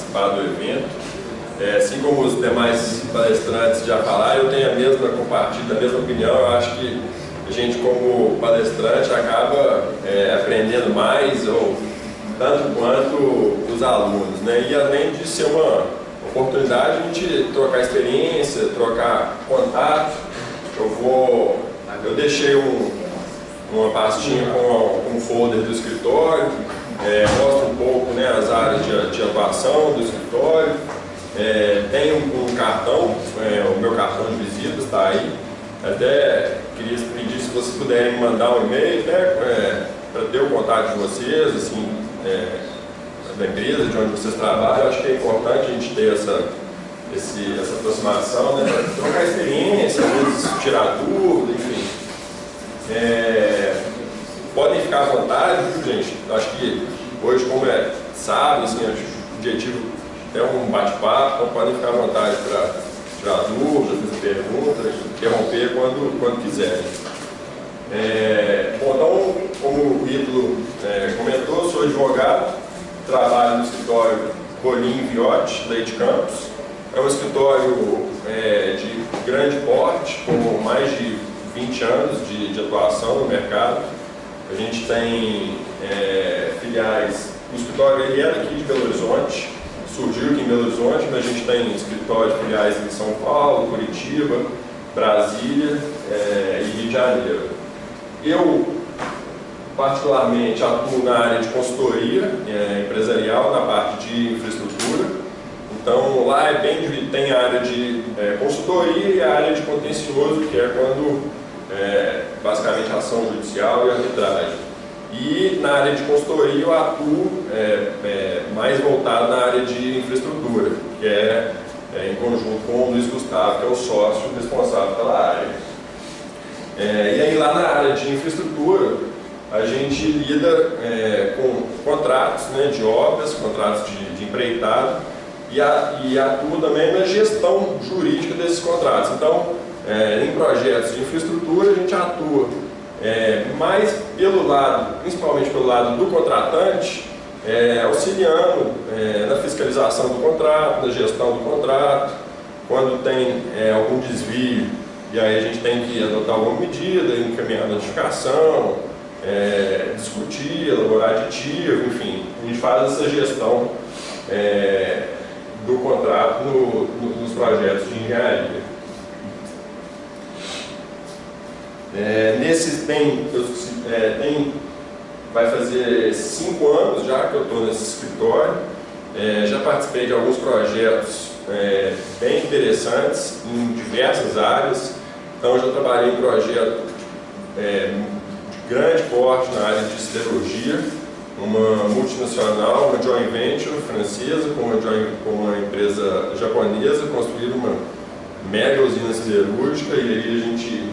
participar do evento. Assim como os demais palestrantes já falaram, eu tenho compartilho da mesma opinião. Eu acho que a gente, como palestrante, acaba aprendendo mais, ou tanto quanto os alunos, né? E além de ser uma oportunidade de a gente trocar experiência, trocar contato, eu deixei uma pastinha com um folder do escritório, mostra um pouco, né, as áreas de atuação do escritório. Tem um cartão, o meu cartão de visitas está aí. Até queria pedir se vocês puderem mandar um e-mail, né, para ter o contato de vocês, assim, da empresa, de onde vocês trabalham. Eu acho que é importante a gente ter essa aproximação, né, para trocar experiência, às vezes tirar dúvida, enfim. Podem ficar à vontade, viu, gente? Eu acho que hoje, como é sábado, assim, o objetivo é um bate-papo, então podem ficar à vontade para tirar dúvidas, fazer perguntas, interromper quando quiserem. Bom, então, como o Ítalo comentou, sou advogado, trabalho no escritório Rolim Viotti, Leite Campos. É um escritório de grande porte, com mais de 20 anos de atuação no mercado. A gente tem filiais. O escritório ele é daqui de Belo Horizonte, surgiu aqui em Belo Horizonte, mas a gente tem escritório de filiais em São Paulo, Curitiba, Brasília e Rio de Janeiro. Eu, particularmente, atuo na área de consultoria empresarial, na parte de infraestrutura. Então, lá tem a área de consultoria e a área de contencioso, que é quando, basicamente, ação judicial e arbitragem. E na área de consultoria eu atuo mais voltado na área de infraestrutura, que em conjunto com o Luiz Gustavo, que é o sócio responsável pela área. E aí lá na área de infraestrutura, a gente lida com contratos, né, de obras, contratos de empreitado, e atua também na gestão jurídica desses contratos. Então, em projetos de infraestrutura, a gente atua mais principalmente pelo lado do contratante, auxiliando na fiscalização do contrato, na gestão do contrato, quando tem algum desvio, e aí a gente tem que adotar alguma medida, encaminhar a notificação, discutir, elaborar aditivo, enfim, a gente faz essa gestão do contrato nos projetos de engenharia. Vai fazer 5 anos já que eu estou nesse escritório. Já participei de alguns projetos bem interessantes em diversas áreas. Então, eu já trabalhei em projeto de grande porte na área de siderurgia, uma multinacional, uma joint venture francesa com uma empresa japonesa, construíram uma mega usina siderúrgica, e aí a gente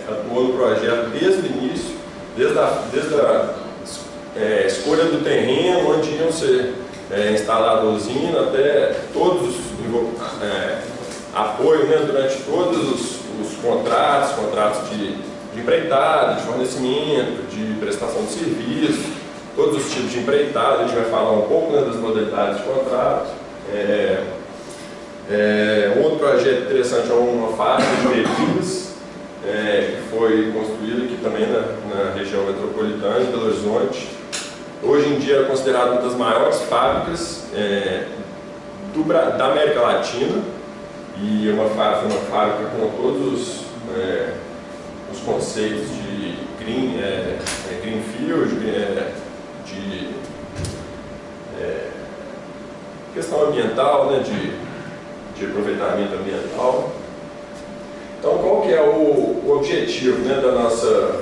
atuou no projeto desde o início, desde a escolha do terreno, onde iam ser instalada a usina, até todos os apoio, né, durante todos os contratos de empreitada, de fornecimento, de prestação de serviço, todos os tipos de empreitada. A gente vai falar um pouco, né, das modalidades de contrato. Um outro projeto interessante é uma fábrica de bebidas, que foi construída aqui também na região metropolitana de Belo Horizonte. Hoje em dia é considerada uma das maiores fábricas da América Latina, e uma fábrica com todos os conceitos de greenfield, de questão ambiental, né, de aproveitamento ambiental. Então, qual que é o objetivo, né, da nossa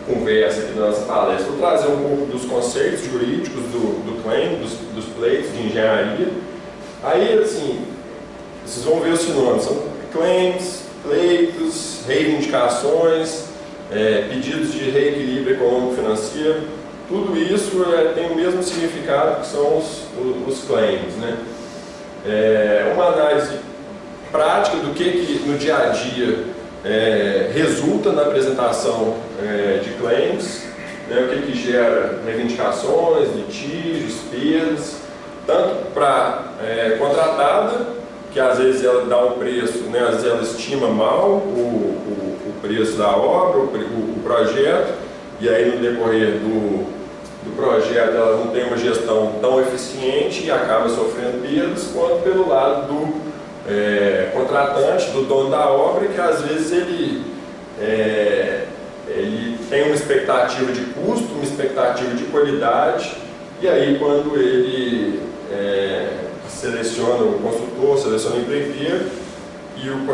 conversa aqui, da nossa palestra? Vou trazer um pouco dos conceitos jurídicos do claim, dos pleitos de engenharia. Aí, assim, vocês vão ver os sinônimos, são claims, pleitos, reivindicações, pedidos de reequilíbrio econômico-financeiro. Tudo isso tem o mesmo significado, que são os claims, né? Uma análise prática do que no dia a dia resulta na apresentação de claims, né? O que gera reivindicações, litígios, perdas, tanto para contratada, que às vezes ela dá um preço, né, às vezes ela estima mal o preço da obra, o projeto, e aí no decorrer do projeto ela não tem uma gestão tão eficiente e acaba sofrendo perdas, quanto pelo lado do contratante, do dono da obra, que às vezes ele tem uma expectativa de custo, uma expectativa de qualidade, e aí quando ele seleciona o consultor, seleciona o empreiteiro, e o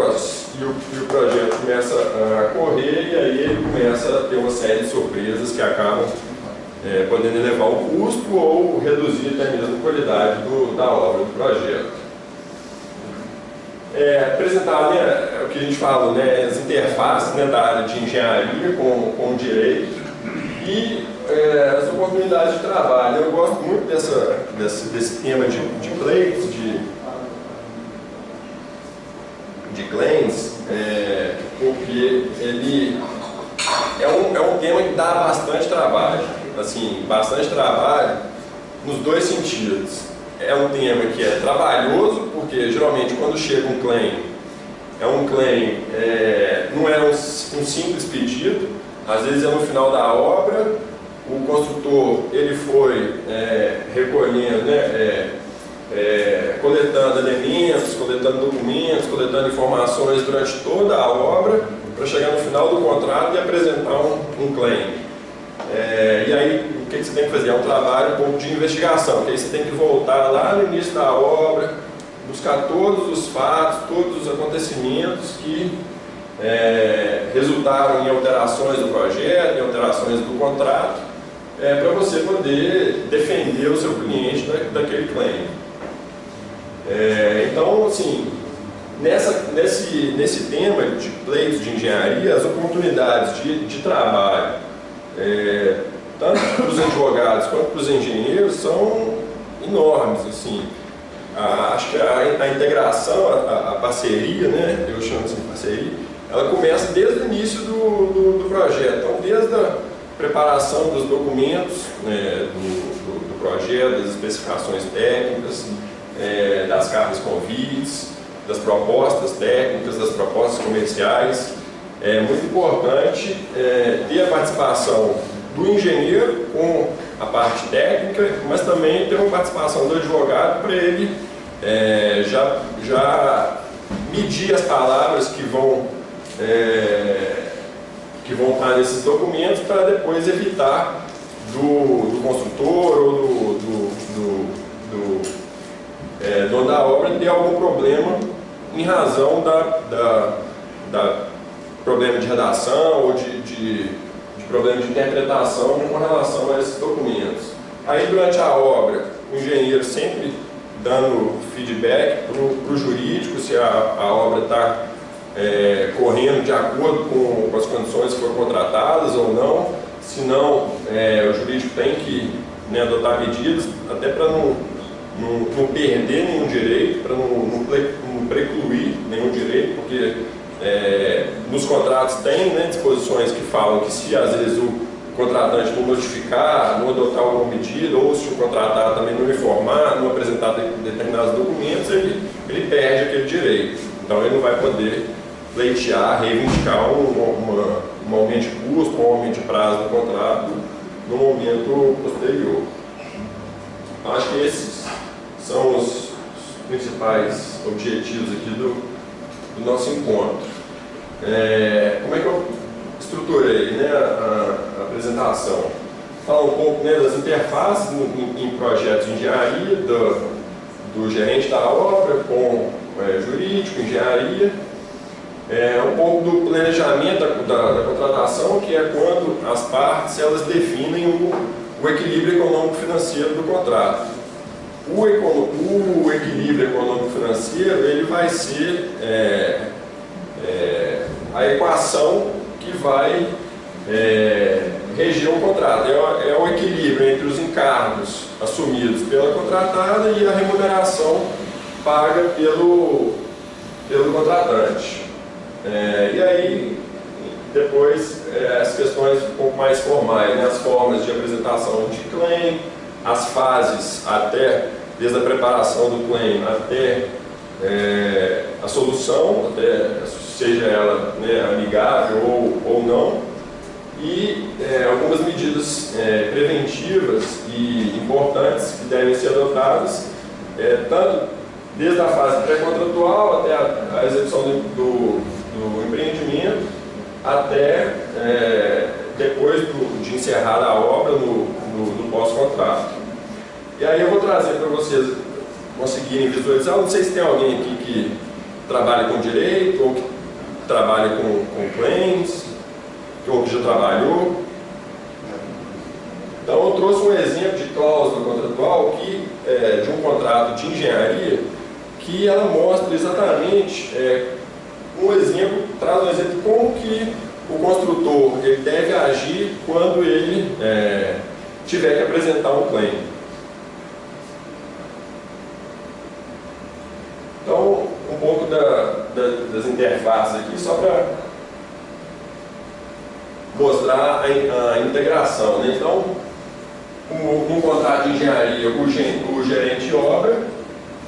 projeto começa a correr, e aí ele começa a ter uma série de surpresas que acabam podendo elevar o custo ou reduzir até mesmo a qualidade da obra, do projeto. Apresentar, né, o que a gente fala, né, as interfaces, né, da área de engenharia com o direito e as oportunidades de trabalho. Eu gosto muito desse tema de pleitos, de claims, porque ele é um tema que dá bastante trabalho, assim, bastante trabalho nos dois sentidos. É um tema que é trabalhoso, porque geralmente quando chega um claim, não é um simples pedido, às vezes é no final da obra, o construtor ele foi recolhendo, né, coletando elementos, coletando documentos, coletando informações durante toda a obra, para chegar no final do contrato e apresentar um claim. E aí, o que você tem que fazer? É um trabalho um pouco de investigação, que aí você tem que voltar lá no início da obra, buscar todos os fatos, todos os acontecimentos que resultaram em alterações do projeto, em alterações do contrato, para você poder defender o seu cliente daquele claim. Então, assim, nesse tema de pleitos de engenharia, as oportunidades de trabalho, tanto para os advogados quanto para os engenheiros, são enormes. Assim. Acho que a integração, a parceria, né, eu chamo assim de parceria, ela começa desde o início do projeto. Então, desde a preparação dos documentos, né, do projeto, das especificações técnicas, das cartas convites, das propostas técnicas, das propostas comerciais. É muito importante ter a participação do engenheiro com a parte técnica, mas também ter uma participação do advogado para ele já medir as palavras que vão estar nesses documentos, para depois evitar do construtor ou do dono da obra ter algum problema em razão da problema de redação ou de problema de interpretação com relação a esses documentos. Aí, durante a obra, o engenheiro sempre dando feedback para o jurídico se a obra está correndo de acordo com as condições que foram contratadas ou não. Se não, o jurídico tem que, né, adotar medidas até para não perder nenhum direito, para não precluir nenhum direito, porque nos contratos tem, né, disposições que falam que se às vezes o contratante não notificar, não adotar alguma medida, ou se o contratado também não informar, não apresentar determinados documentos, ele perde aquele direito. Então ele não vai poder pleitear, reivindicar um aumento de custo, um aumento de prazo do contrato no momento posterior. Acho que esses são os principais objetivos aqui do nosso encontro. Como é que eu estruturei, né, a apresentação? Falar um pouco, né, das interfaces em projetos de engenharia, do gerente da obra com jurídico, engenharia, um pouco do planejamento da contratação, que é quando as partes elas definem o equilíbrio econômico-financeiro do contrato. O equilíbrio econômico-financeiro ele vai ser a equação que vai reger o contrato. É o equilíbrio entre os encargos assumidos pela contratada e a remuneração paga pelo contratante. E aí, depois, as questões um pouco mais formais, né? As formas de apresentação de claim, as fases até desde a preparação do claim até a solução, até seja ela, né, amigável ou não, e algumas medidas preventivas e importantes que devem ser adotadas, tanto desde a fase pré-contratual até a execução do empreendimento, até depois de encerrada a obra no pós-contrato. E aí eu vou trazer para vocês conseguirem visualizar. Não sei se tem alguém aqui que trabalha com direito ou que trabalha com claims, ou que já trabalhou. Então eu trouxe um exemplo de cláusula contratual de um contrato de engenharia que ela mostra exatamente traz um exemplo de como que o construtor ele deve agir quando ele tiver que apresentar um claim. Então, um pouco das interfaces aqui, só para mostrar a integração, né? Então, num contrato de engenharia, o gerente de obra,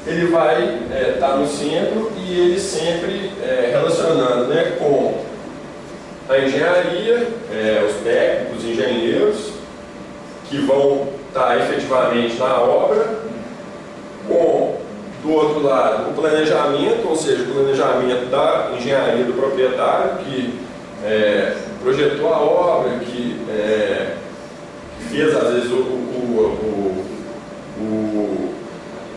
ele vai estar no centro e ele sempre relacionando, né, com a engenharia, os técnicos, os engenheiros, que vão estar efetivamente na obra, com, do outro lado, o planejamento, ou seja, o planejamento da engenharia do proprietário, que projetou a obra, que fez, às vezes,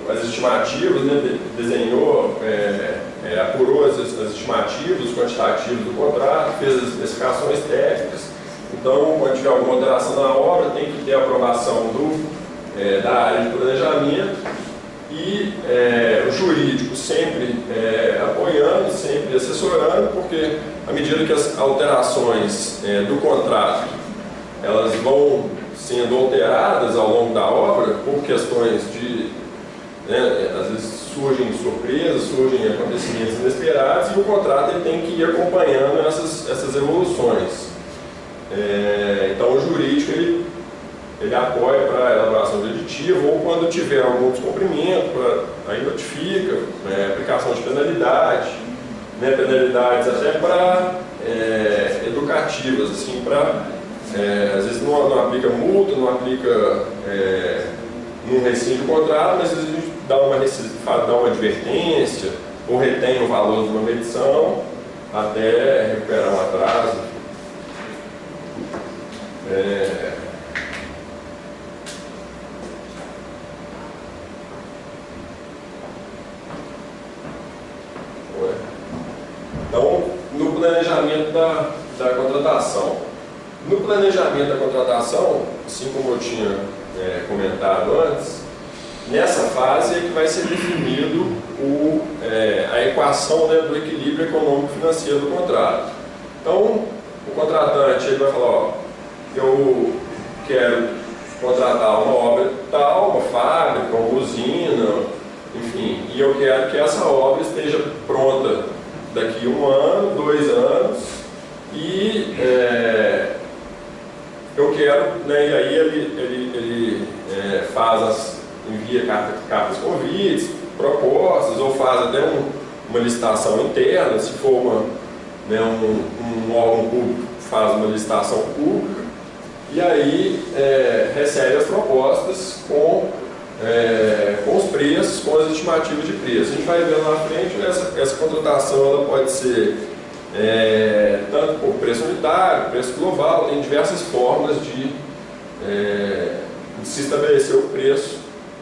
as estimativas, né, desenhou, apurou as estimativas, os quantitativos do contrato, fez as especificações técnicas. Então, quando tiver alguma alteração na obra, tem que ter a aprovação da área de planejamento e o jurídico sempre apoiando, sempre assessorando, porque à medida que as alterações do contrato elas vão sendo alteradas ao longo da obra por questões de, às vezes surgem surpresas, surgem acontecimentos inesperados, e o contrato ele tem que ir acompanhando essas evoluções. Então o jurídico ele apoia para a elaboração de aditivo, ou quando tiver algum descumprimento, aí notifica, aplicação de penalidade, penalidades até para educativas, assim, às vezes não aplica multa, não aplica não rescinde o contrato, mas às vezes a gente dá uma advertência ou retém o valor de uma medição até recuperar um atraso. Então, no planejamento da contratação. No planejamento da contratação, assim como eu tinha comentado antes, nessa fase é que vai ser definido a equação, né, do equilíbrio econômico-financeiro do contrato. Então, o contratante ele vai falar, ó, eu quero contratar uma obra tal, uma fábrica, uma usina, enfim, e eu quero que essa obra esteja pronta daqui 1 ano, 2 anos, e eu quero, né, e aí ele envia cartas convites, propostas, ou faz até uma licitação interna, se for um órgão público, faz uma licitação pública, e aí recebe as propostas com os preços, com as estimativas de preço. A gente vai ver lá na frente, essa contratação ela pode ser tanto por preço unitário, preço global, tem diversas formas de se estabelecer o preço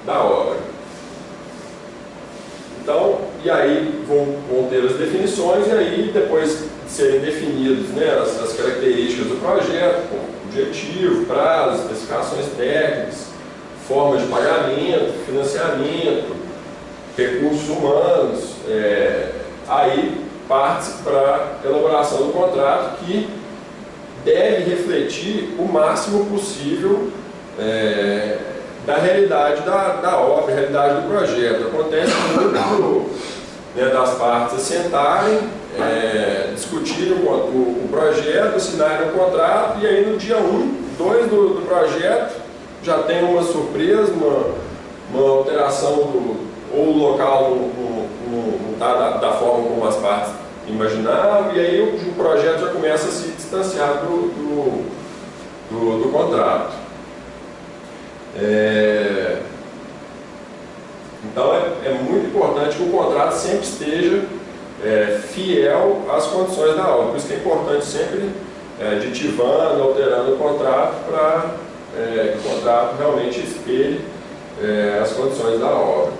da obra. Então, e aí vão ter as definições, e aí depois de serem definidos, né, as características do projeto, objetivo, prazo, especificações técnicas, forma de pagamento, financiamento, recursos humanos, aí parte para a elaboração do contrato, que deve refletir o máximo possível da realidade da obra, realidade do projeto. Acontece muito das partes assentarem, discutirem o projeto, assinarem o contrato, e aí no dia 1, 2 do projeto já tem uma surpresa, uma alteração ou o local não está da forma como as partes imaginavam, e aí o projeto já começa a se distanciar do contrato. Então é muito importante que o contrato sempre esteja fiel às condições da obra. Por isso que é importante sempre aditivando, alterando o contrato para que o contrato realmente espelhe as condições da obra.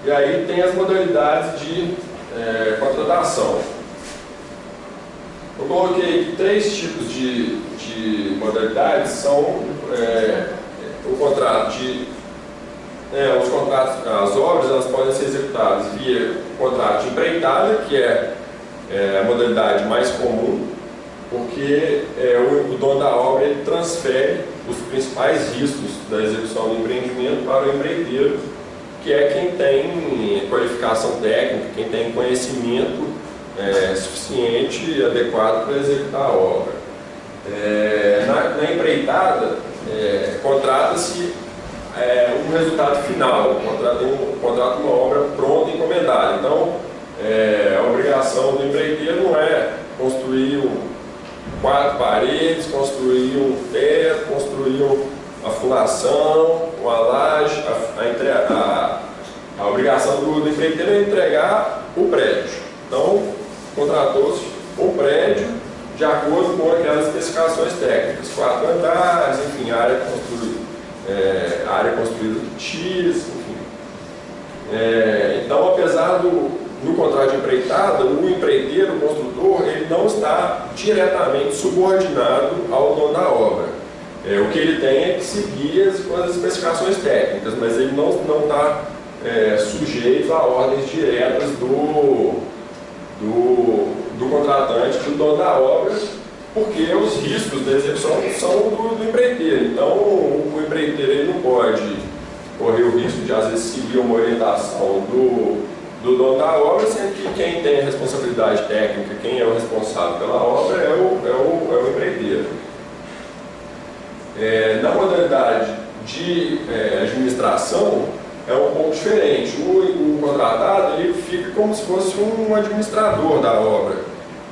E aí tem as modalidades de contratação. Eu coloquei aqui 3 tipos de modalidades. São o contrato os contratos, as obras, elas podem ser executadas via contrato de empreitada, que é a modalidade mais comum, porque o dono da obra ele transfere os principais riscos da execução do empreendimento para o empreiteiro, que é quem tem qualificação técnica, quem tem conhecimento suficiente e adequado para executar a obra. Na empreitada, contrata-se um resultado final, contrata uma obra pronta e encomendada. Então, a obrigação do empreiteiro não é construir 4 paredes, construir um teto, construir uma fundação, uma laje. A obrigação do empreiteiro é entregar o prédio. Então, contratou-se o prédio de acordo com aquelas especificações técnicas, 4 andares, enfim, área construída X, enfim. Então, apesar no contrato de empreitada, o empreiteiro, o construtor, ele não está diretamente subordinado ao dono da obra. O que ele tem é que seguir as especificações técnicas, mas ele não está sujeito a ordens diretas do contratante, do dono da obra, porque os riscos da execução são do empreiteiro. Então, o empreiteiro ele não pode correr o risco de, às vezes, seguir uma orientação do dono da obra, sendo que quem tem a responsabilidade técnica, quem é o responsável pela obra é o empreiteiro. Na modalidade de administração, é um pouco diferente. O contratado ele fica como se fosse um administrador da obra.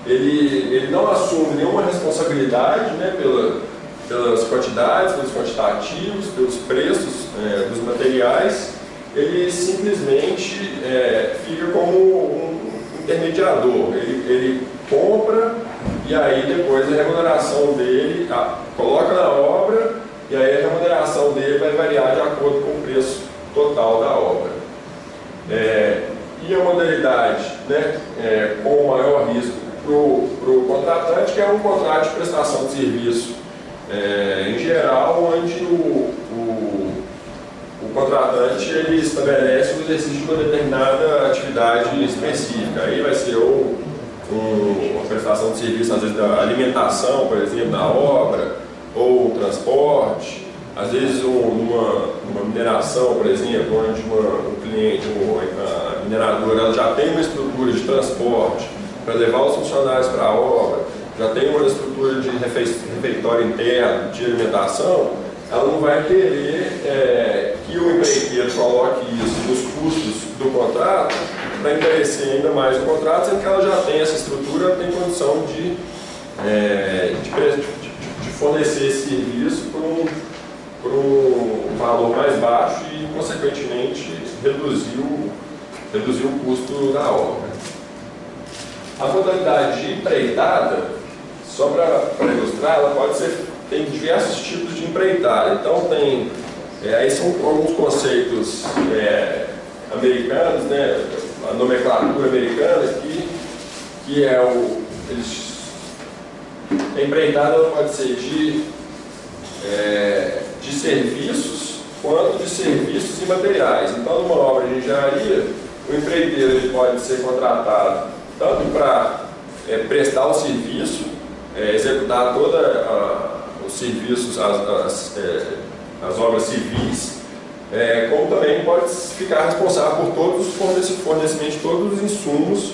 Ele não assume nenhuma responsabilidade, né, pelas quantidades, pelos quantitativos, pelos preços dos materiais. Ele simplesmente fica como um intermediador. Ele compra e aí depois a remuneração dele coloca na obra, e aí a remuneração dele vai variar de acordo com o preço total da obra. E a modalidade, né, com o maior risco para o contratante, que é um contrato de prestação de serviço em geral, onde o contratante ele estabelece o exercício de uma determinada atividade específica. Aí vai ser uma prestação de serviço, às vezes da alimentação, por exemplo, na obra, ou transporte, às vezes uma mineração, por exemplo, onde um cliente, a mineradora, ela já tem uma estrutura de transporte para levar os funcionários para a obra, já tem uma estrutura de refeitório interno, de alimentação. Ela não vai querer que o empreiteiro coloque isso nos custos do contrato para encarecer ainda mais o contrato, sendo que ela já tem essa estrutura, ela tem condição de fornecer esse serviço por um valor mais baixo e, consequentemente, reduzir o custo da obra. A modalidade de empreitada, só para ilustrar, ela pode ser, tem diversos tipos de empreitada. Então aí são alguns conceitos americanos, né, a nomenclatura americana que é a empreitada pode ser de serviços quanto de serviços e materiais. Então, numa obra de engenharia, o empreiteiro ele pode ser contratado tanto para prestar o serviço, executar todos os serviços, as obras civis, como também pode ficar responsável por todos os fornecimentos de todos os insumos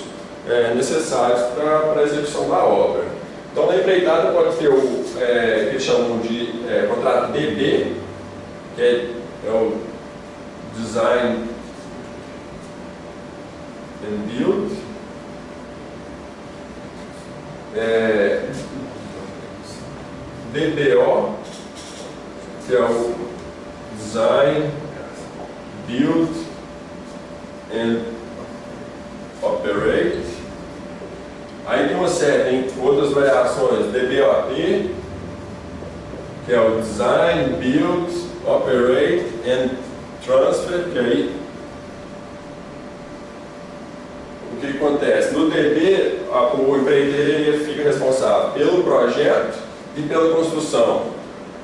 necessários para a execução da obra. Então, na empreitada pode ter o que eles chamam de contrato DB, que é o Design and Build. DBO, que é o Design, Build and Operate. Aí tem uma série, tem outras variações, DBOT, que é o Design, Build, Operate and Transfer, que aí o que acontece? No DB, o empreiteiro ele fica responsável pelo projeto e pela construção.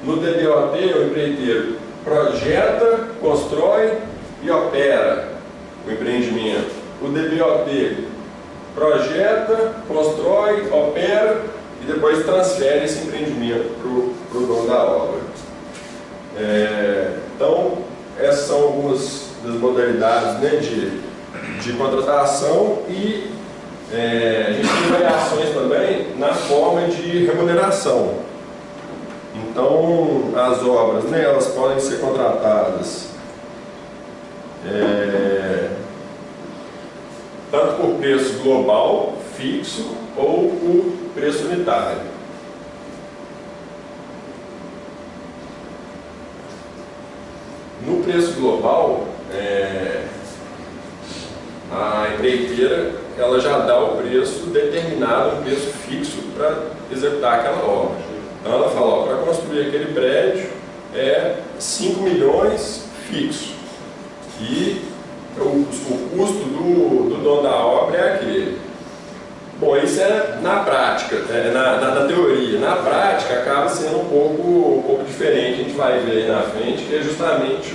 No DBOT, o empreiteiro projeta, constrói e opera o empreendimento. O DBOT projeta, constrói, opera e depois transfere esse empreendimento para o dono da obra. Então, essas são algumas das modalidades, né, de contratação e a gente tem variações também na forma de remuneração. Então, as obras, né, elas podem ser contratadas tanto por preço global, fixo, ou por preço unitário. No preço global, a empreiteira ela já dá o preço determinado, um preço fixo para executar aquela obra. Então ela fala, para construir aquele prédio é 5 milhões fixo. E o custo do dono da obra é aquele. Bom, isso é na prática, na teoria. Na prática acaba sendo um pouco diferente, a gente vai ver aí na frente, que é justamente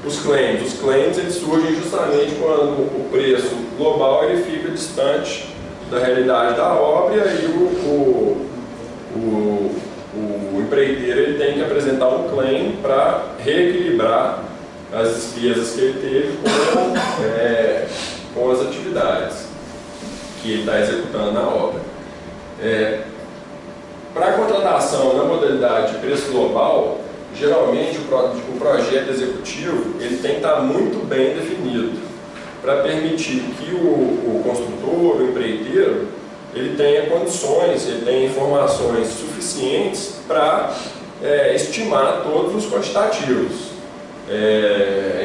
os claims. Os claims eles surgem justamente quando o preço global ele fica distante da realidade da obra, e aí o empreiteiro ele tem que apresentar um claim para reequilibrar as despesas que ele teve com as atividades que ele está executando na obra. Para a contratação na modalidade de preço global, geralmente o projeto executivo ele tem que estar muito bem definido para permitir que o construtor, o empreiteiro, ele tenha condições, ele tenha informações suficientes para estimar todos os quantitativos.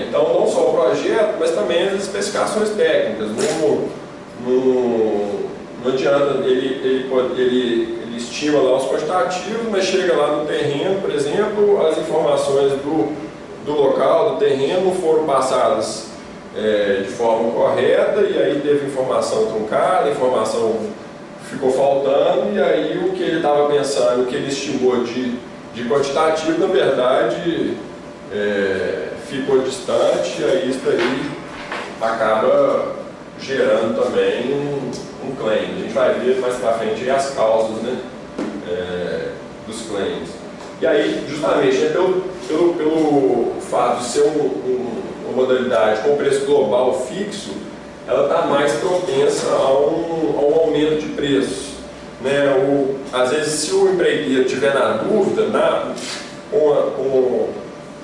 Então, não só o projeto, mas também as especificações técnicas. Não adianta ele estima lá os quantitativos, mas chega lá no terreno, por exemplo, as informações do local, do terreno, não foram passadas de forma correta, e aí teve informação truncada, informação ficou faltando, e aí o que ele estava pensando, o que ele estimou de quantitativo, na verdade, ficou distante, e aí isso aí acaba gerando também um claim. A gente vai ver mais para frente as causas, né, dos claims. E aí, justamente, né, pelo fato de ser uma modalidade com preço global fixo, ela está mais propensa a um aumento de preço. Né? Às vezes, se o empreiteiro estiver na dúvida, com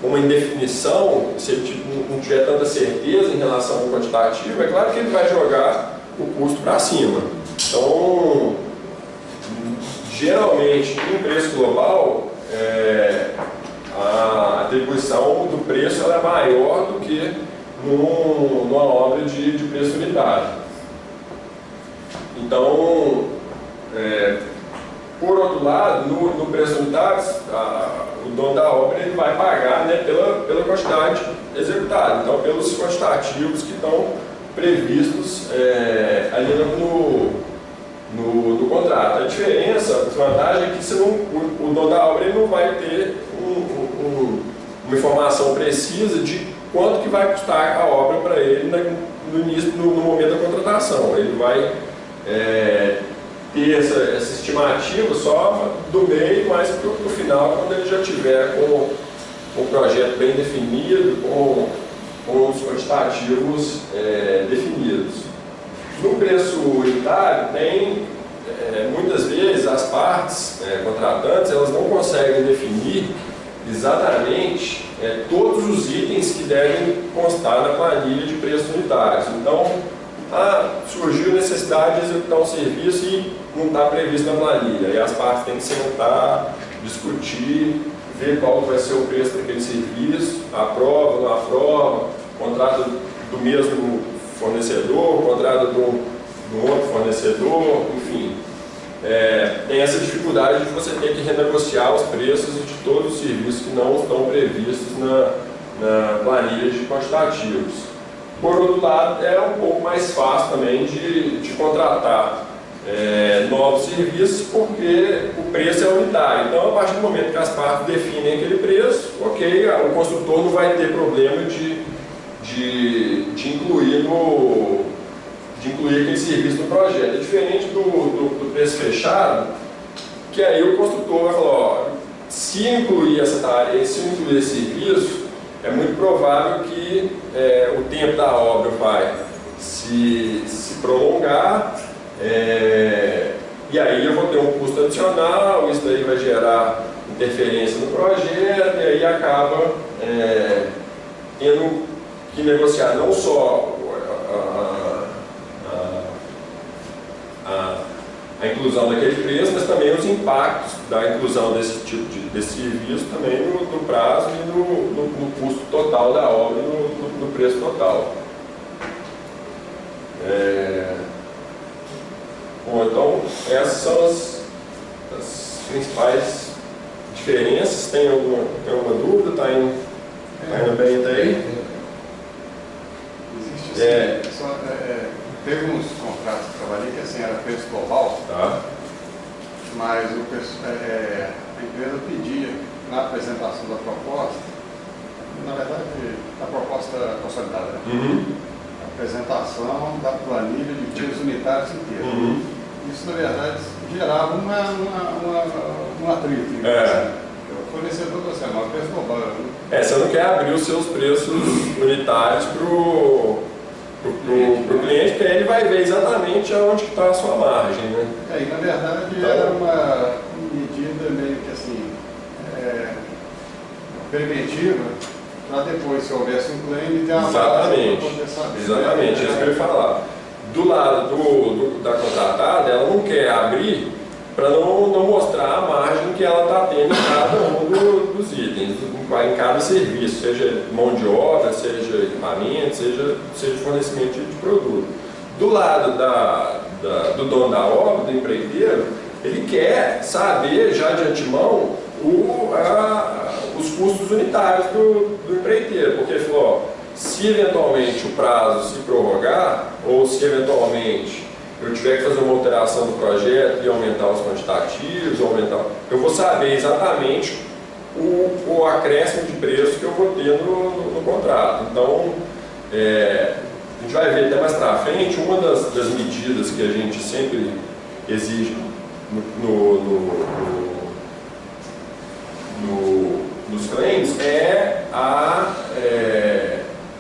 uma indefinição, se ele não tiver tanta certeza em relação ao quantitativo, é claro que ele vai jogar o custo para cima. Então, geralmente, em preço global, a atribuição do preço ela é maior do que numa obra de preço unitário. Então, por outro lado, no preço unitário, o dono da obra ele vai pagar, né, pela quantidade executada, então pelos quantitativos que estão previstos ali no contrato. A diferença, a vantagem é que o dono da obra ele não vai ter uma informação precisa de quanto que vai custar a obra para ele no momento da contratação. Ele vai ter essa estimativa só do meio, mais para o final, quando ele já tiver com o projeto bem definido, com os quantitativos definidos. No preço unitário tem muitas vezes as partes contratantes elas não conseguem definir exatamente todos os itens que devem constar na planilha de preços unitários. Então, surgiu a necessidade de executar um serviço e não está previsto na planilha. E as partes têm que sentar, discutir, ver qual vai ser o preço daquele serviço, aprova, não aprova, contrato do mesmo fornecedor, contrato do outro fornecedor, enfim. Tem essa dificuldade de você ter que renegociar os preços de todos os serviços que não estão previstos na planilha de quantitativos. Por outro lado, é um pouco mais fácil também de contratar novos serviços, porque o preço é unitário. Então, a partir do momento que as partes definem aquele preço, ok, o construtor não vai ter problema de incluir aquele serviço no projeto. É diferente do preço fechado, que aí o construtor vai falar, ó, se incluir essa tarefa, se incluir esse serviço, é muito provável que o tempo da obra vai se prolongar, e aí eu vou ter um custo adicional, isso daí vai gerar interferência no projeto, e aí acaba tendo que negociar não só a inclusão daquele preço, mas também os impactos da inclusão desse tipo desse serviço também no prazo e no custo total da obra, no preço total. Bom, então essas são as principais diferenças. Tem alguma dúvida? Está indo bem até aí? Existe teve uns contratos que eu trabalhei que assim, era preço global, tá. Mas a empresa pedia na apresentação da proposta, na verdade a proposta consolidada, né? Uhum. A apresentação da planilha de preços unitários inteiros. Uhum. Isso, na verdade, gerava um atrito. O fornecedor do oceano, preço global. Você não quer abrir os seus preços unitários para o cliente, porque aí ele vai ver exatamente onde está a sua margem, né? E na verdade então, era uma medida meio que assim, preventiva, para depois, se houvesse um claim, ter uma exatamente, para poder saber. Exatamente, isso que eu ia falar. Do lado da contratada, ela não quer abrir para não mostrar a margem que ela está tendo em cada um dos itens, em cada serviço, seja mão de obra, seja equipamento, seja fornecimento de produto. Do lado do dono da obra, do empreiteiro, ele quer saber já de antemão os custos unitários do empreiteiro, porque ele falou, ó, se eventualmente o prazo se prorrogar, ou se eventualmente eu tiver que fazer uma alteração do projeto e aumentar os quantitativos, eu vou saber exatamente o acréscimo de preço que eu vou ter no contrato. Então, a gente vai ver até mais para frente, uma das medidas que a gente sempre exige nos claims é a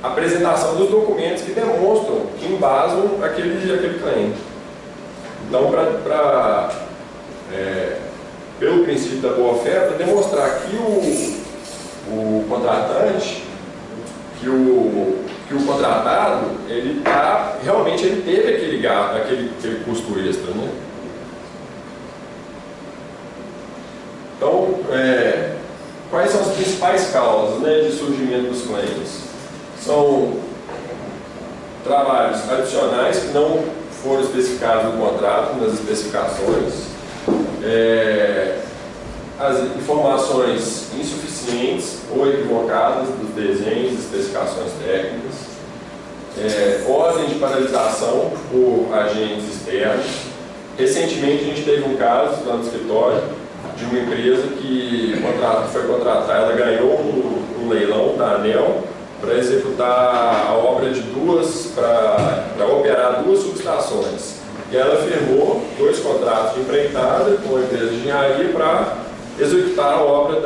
apresentação dos documentos que demonstram, que embasam aquele claim. Então, pelo princípio da boa-oferta, demonstrar que o contratante, que o contratado, realmente ele teve aquele gasto, aquele custo extra, né? Então, quais são as principais causas, né, de surgimento dos claims? São trabalhos adicionais que não foram especificados no contrato, nas especificações, as informações insuficientes ou equivocadas dos desenhos e especificações técnicas, ordem de paralisação por agentes externos. Recentemente a gente teve um caso lá no escritório de uma empresa que foi contratar, ela ganhou um leilão da ANEEL para executar a obra de para operar duas subestações. E ela firmou 2 contratos de empreitada com a empresa de engenharia para executar a obra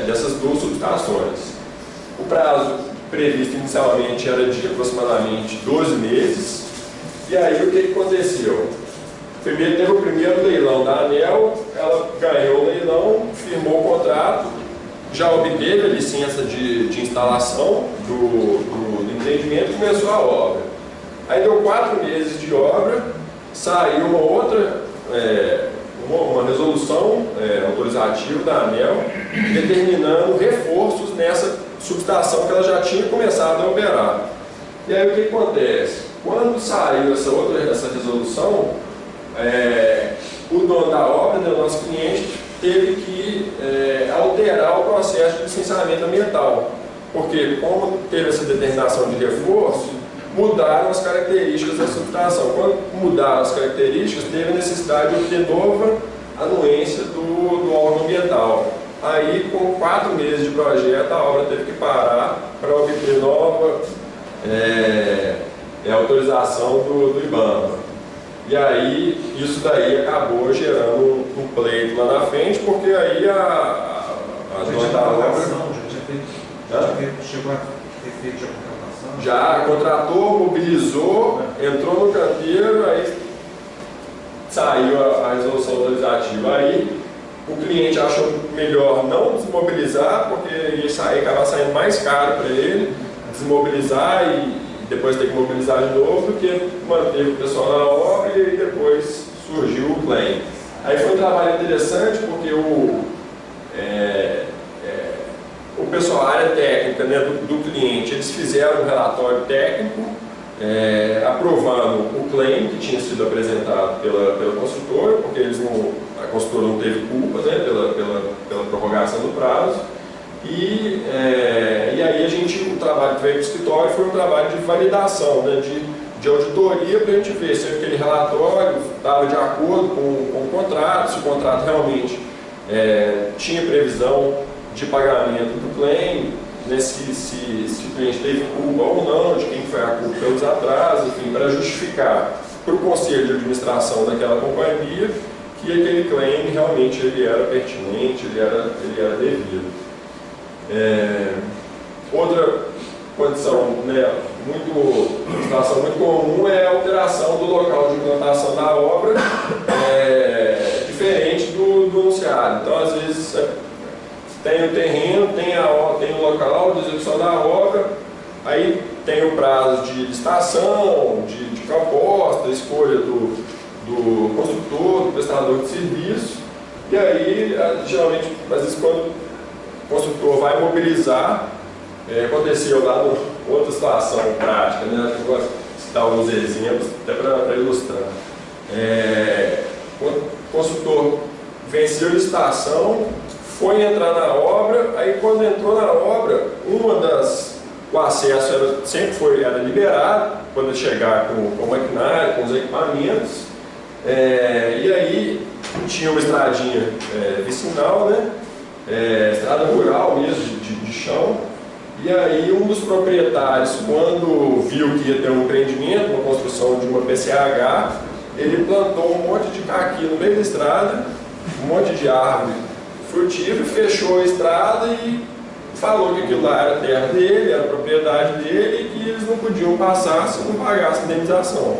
dessas 2 subestações. O prazo previsto inicialmente era de aproximadamente 12 meses. E aí o que aconteceu? Primeiro teve o primeiro leilão da ANEEL, ela ganhou o leilão, firmou o contrato, já obteve a licença de instalação do empreendimento e começou a obra. Aí deu 4 meses de obra, saiu uma outra, uma resolução autorizativa da ANEEL determinando reforços nessa subestação que ela já tinha começado a operar. E aí o que acontece? Quando saiu essa resolução, o dono da obra, né, o nosso cliente, teve que alterar o processo de licenciamento ambiental, porque como teve essa determinação de reforço, mudaram as características da subestação. Quando mudaram as características, teve a necessidade de obter nova anuência do órgão ambiental. Aí, com 4 meses de projeto, a obra teve que parar para obter nova autorização do IBAMA. E aí, isso daí acabou gerando um pleito lá na frente, porque aí a dona da obra... Chegou a ter feito a contratação? Já contratou, mobilizou, entrou no canteiro, aí saiu a resolução autorizativa. Aí o cliente achou melhor não desmobilizar, porque ia acabar saindo mais caro para ele desmobilizar e depois ter que mobilizar de novo, do que manter o pessoal na obra e aí depois surgiu o claim. Aí foi um trabalho interessante porque o pessoal, a área técnica, né, do cliente, eles fizeram um relatório técnico aprovando o claim que tinha sido apresentado pela construtora, porque a construtora não teve culpa, né, pela prorrogação do prazo. E aí o trabalho que veio para o escritório foi um trabalho de validação, né, de auditoria, para a gente ver se aquele relatório estava de acordo com o contrato, se o contrato realmente tinha previsão de pagamento do claim, né, se o cliente teve culpa ou não, de quem foi a culpa pelos atrasos, enfim, para justificar para o conselho de administração daquela companhia que aquele claim realmente ele era pertinente, ele era devido. Outra condição, né, situação muito comum é a alteração do local de implantação da obra diferente do anunciado. Então, às vezes, tem o terreno, tem o local de execução da obra, aí tem o prazo de licitação, de proposta, escolha do construtor, do prestador de serviço, e aí, geralmente, às vezes, quando o construtor vai mobilizar, aconteceu lá em outra situação prática, né? Eu gosto de citar alguns exemplos, até para ilustrar. O construtor venceu a licitação, foi entrar na obra, aí quando entrou na obra, o acesso sempre era liberado, quando chegar com o maquinário, com os equipamentos, e aí tinha uma estradinha vicinal, né? Estrada rural mesmo, de chão, e aí um dos proprietários, quando viu que ia ter um empreendimento, uma construção de uma PCH, ele plantou um monte de caqui no meio da estrada, um monte de árvore frutífera, fechou a estrada e falou que aquilo lá era terra dele, era propriedade dele e que eles não podiam passar se não pagassem indenização.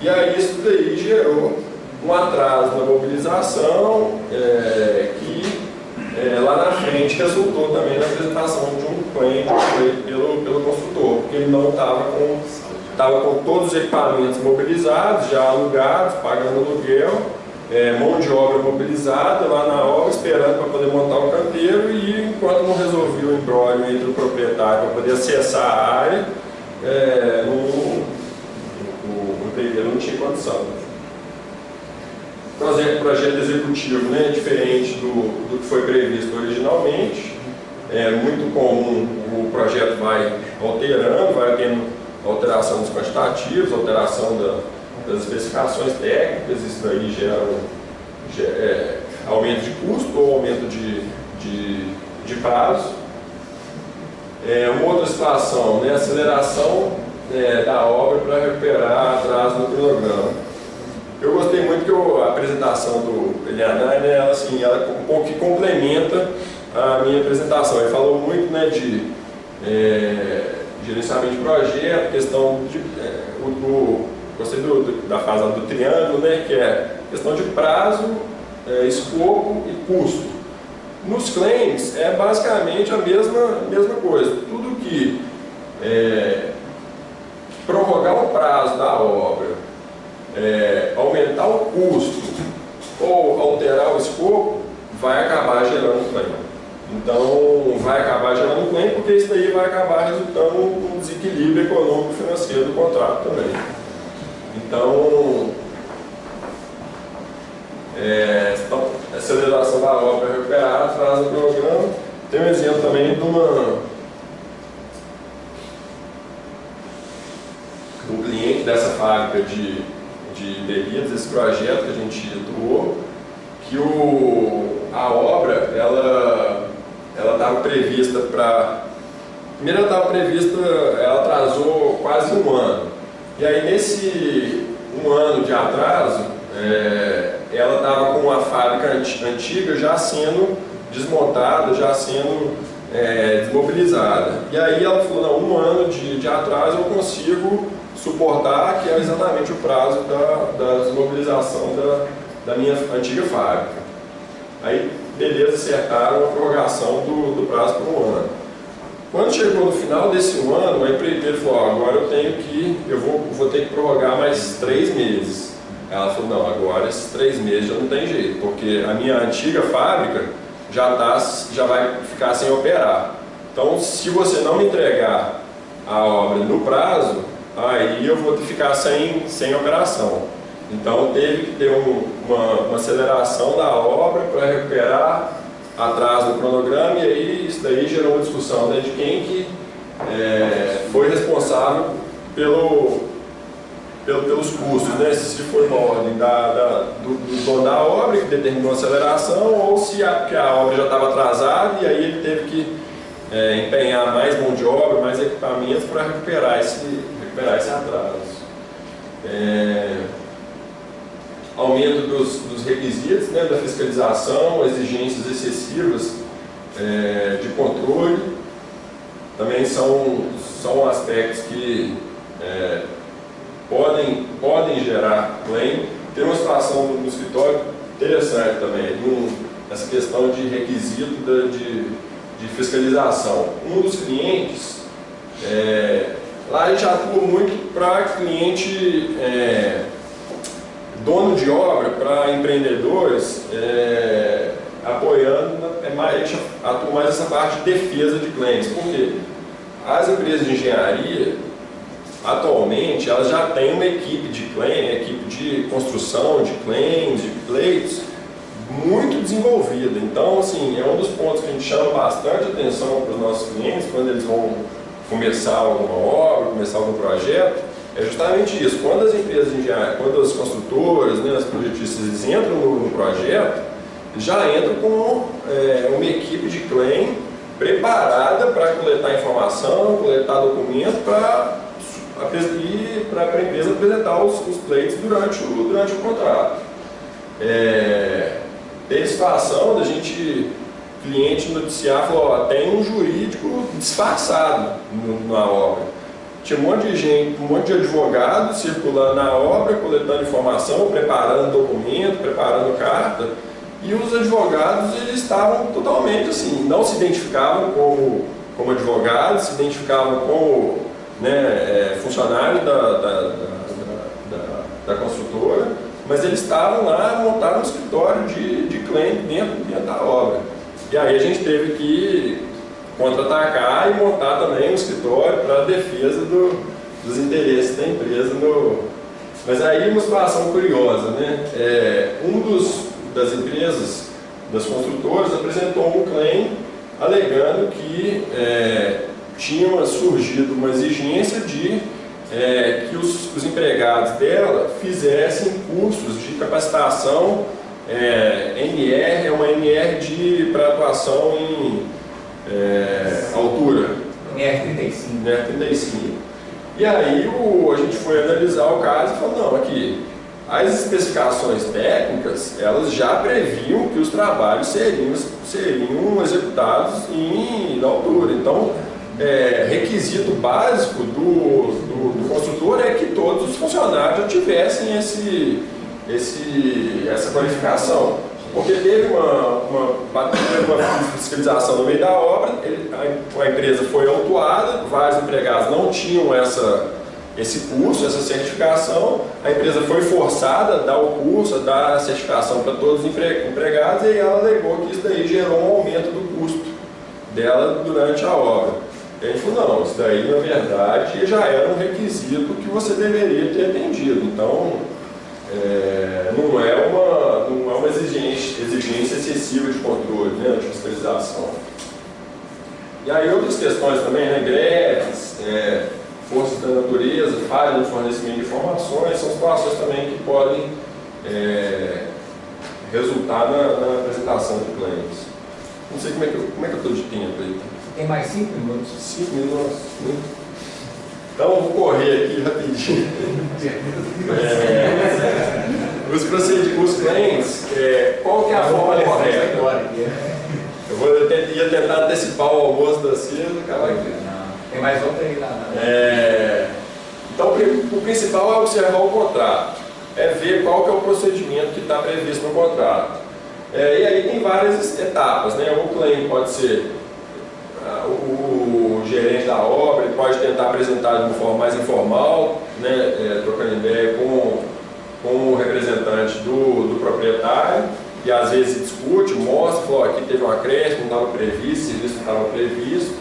E aí isso daí gerou um atraso na mobilização que lá na frente resultou também na apresentação de um claim pelo construtor, porque ele não estava com todos os equipamentos mobilizados, já alugados, pagando aluguel, mão de obra mobilizada lá na obra, esperando para poder montar o canteiro, e enquanto não resolvia o imbróglio entre o proprietário para poder acessar a área, o empreiteiro não tinha condição. Projeto executivo, né, diferente do que foi previsto originalmente. É muito comum o projeto vai alterando, vai tendo alteração dos quantitativos, alteração das especificações técnicas, isso daí gera aumento de custo ou aumento de prazo. Uma outra situação, né, aceleração da obra para recuperar atraso no cronograma. Eu gostei muito que a apresentação do Elianai, né, ela um pouco que complementa a minha apresentação. Ele falou muito, né, de gerenciamento de projeto, questão de gostei da fase do triângulo, né, que é questão de prazo, escopo e custo. Nos claims é basicamente a mesma coisa. Tudo que prorrogar o prazo da obra, aumentar o custo ou alterar o escopo, vai acabar gerando claim. Então, vai acabar gerando claim porque isso daí vai acabar resultando num desequilíbrio econômico e financeiro do contrato também. Então, a aceleração da obra recuperada atrás do programa. Tem um exemplo também de um cliente dessa fábrica de bebidas, esse projeto que a gente atuou, que a obra, ela estava prevista para... Primeiro ela estava prevista, ela atrasou quase um ano. E aí nesse um ano de atraso, ela estava com a fábrica antiga já sendo desmontada, já sendo desmobilizada. E aí ela falou, não, um ano de atraso eu consigo suportar, que é exatamente o prazo da desmobilização da minha antiga fábrica. Aí, beleza, acertaram a prorrogação do prazo por um ano. Quando chegou no final desse um ano, a empreiteira falou, agora eu vou ter que prorrogar mais 3 meses. Ela falou, não, agora esses 3 meses já não tem jeito, porque a minha antiga fábrica já vai ficar sem operar. Então, se você não me entregar a obra no prazo, aí eu vou ficar sem operação. Então teve que ter uma aceleração da obra para recuperar atraso do cronograma, e aí isso daí gerou uma discussão, né, de quem que foi responsável pelos custos, né, se foi uma ordem do dono da obra que determinou a aceleração, ou se a obra já estava atrasada e aí ele teve que empenhar mais mão de obra, mais equipamentos para recuperar esse atraso. Aumento dos requisitos, né, da fiscalização, exigências excessivas de controle, também são aspectos que podem gerar claim. Tem uma situação no escritório interessante também, essa questão de requisito de fiscalização. Um dos clientes, lá a gente atua muito para cliente dono de obra, para empreendedores, apoiando, a gente atua mais nessa parte de defesa de claims, porque as empresas de engenharia, atualmente, elas já têm uma equipe de claim, equipe de construção de claims, de pleitos, muito desenvolvida. Então, assim, é um dos pontos que a gente chama bastante atenção para os nossos clientes, quando eles vão começar alguma obra, começar algum projeto, é justamente isso. Quando as empresas de engenharia, quando as construtoras, né, as projetistas, eles entram no projeto, já entram com uma equipe de claim preparada para coletar informação, coletar documento para a empresa apresentar os pleitos durante o contrato. Teve situação da cliente noticiar, falou, ó, tem um jurídico disfarçado na obra. Tinha um monte de gente, um monte de advogados circulando na obra, coletando informação, preparando documento, preparando carta, e os advogados, eles estavam totalmente assim, não se identificavam como advogados, se identificavam como, né, funcionários da construtora, mas eles estavam lá, montaram um escritório de claim dentro da obra. E aí a gente teve que contra-atacar e montar também um escritório para a defesa dos interesses da empresa. Mas aí uma situação curiosa, né? Das empresas, das construtoras, apresentou um claim alegando que tinha surgido uma exigência de que os empregados dela fizessem cursos de capacitação NR, é uma NR para atuação em altura. NR35. NR35. E aí a gente foi analisar o caso e falou, não, aqui, as especificações técnicas, elas já previam que os trabalhos seriam executados na altura. Então, requisito básico do construtor é que todos os funcionários já tivessem essa qualificação. Porque teve uma fiscalização no meio da obra, a empresa foi autuada, vários empregados não tinham esse curso, essa certificação, a empresa foi forçada a dar o curso, a dar a certificação para todos os empregados, e ela alegou que isso daí gerou um aumento do custo dela durante a obra. E a gente falou, não, isso daí na verdade já era um requisito que você deveria ter atendido. Então, não é uma exigência excessiva de controle, né, de fiscalização. E aí outras questões também, né, greves, forças da natureza, falha no fornecimento de informações, são situações também que podem resultar na apresentação de claims. Não sei como é que eu estou de tempo aí. Tem mais 5 minutos. 5 minutos. Então, eu vou correr aqui rapidinho. Os claims, qual que é a forma correta? Eu ia tentar antecipar o almoço da Cida, acaba aqui. Tem mais outra aí lá. Então, o principal é observar o contrato. É ver qual que é o procedimento que está previsto no contrato. E aí tem várias etapas, né? O claim pode ser o gerente da obra, ele pode tentar apresentar de uma forma mais informal, né? Trocando ideia com o representante do proprietário, e às vezes discute, mostra, fala, aqui teve um acréscimo, não estava previsto, serviço não estava previsto.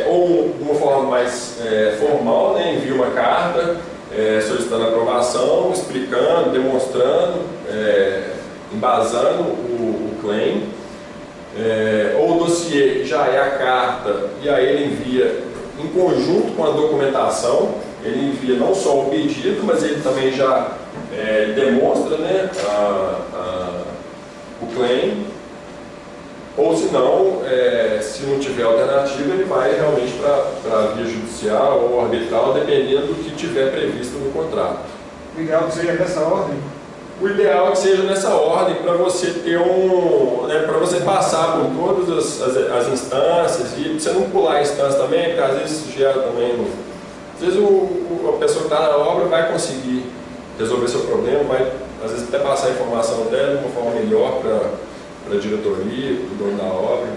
Ou de uma forma mais formal, né? Envia uma carta solicitando aprovação, explicando, demonstrando, embasando o claim, ou o dossiê que já é a carta, e aí ele envia em conjunto com a documentação, ele envia não só o pedido, mas ele também já demonstra, né, o claim, ou se não, se não tiver alternativa, ele vai realmente para a via judicial ou arbitral, dependendo do que tiver previsto no contrato. O ideal que seja nessa ordem? O ideal é que seja nessa ordem para você ter para você passar por todas as instâncias e você não pular a instância também, porque às vezes gera também. Às vezes a pessoa que está na obra vai conseguir resolver seu problema, vai às vezes até passar a informação dela de uma forma melhor para a diretoria, para o dono da obra.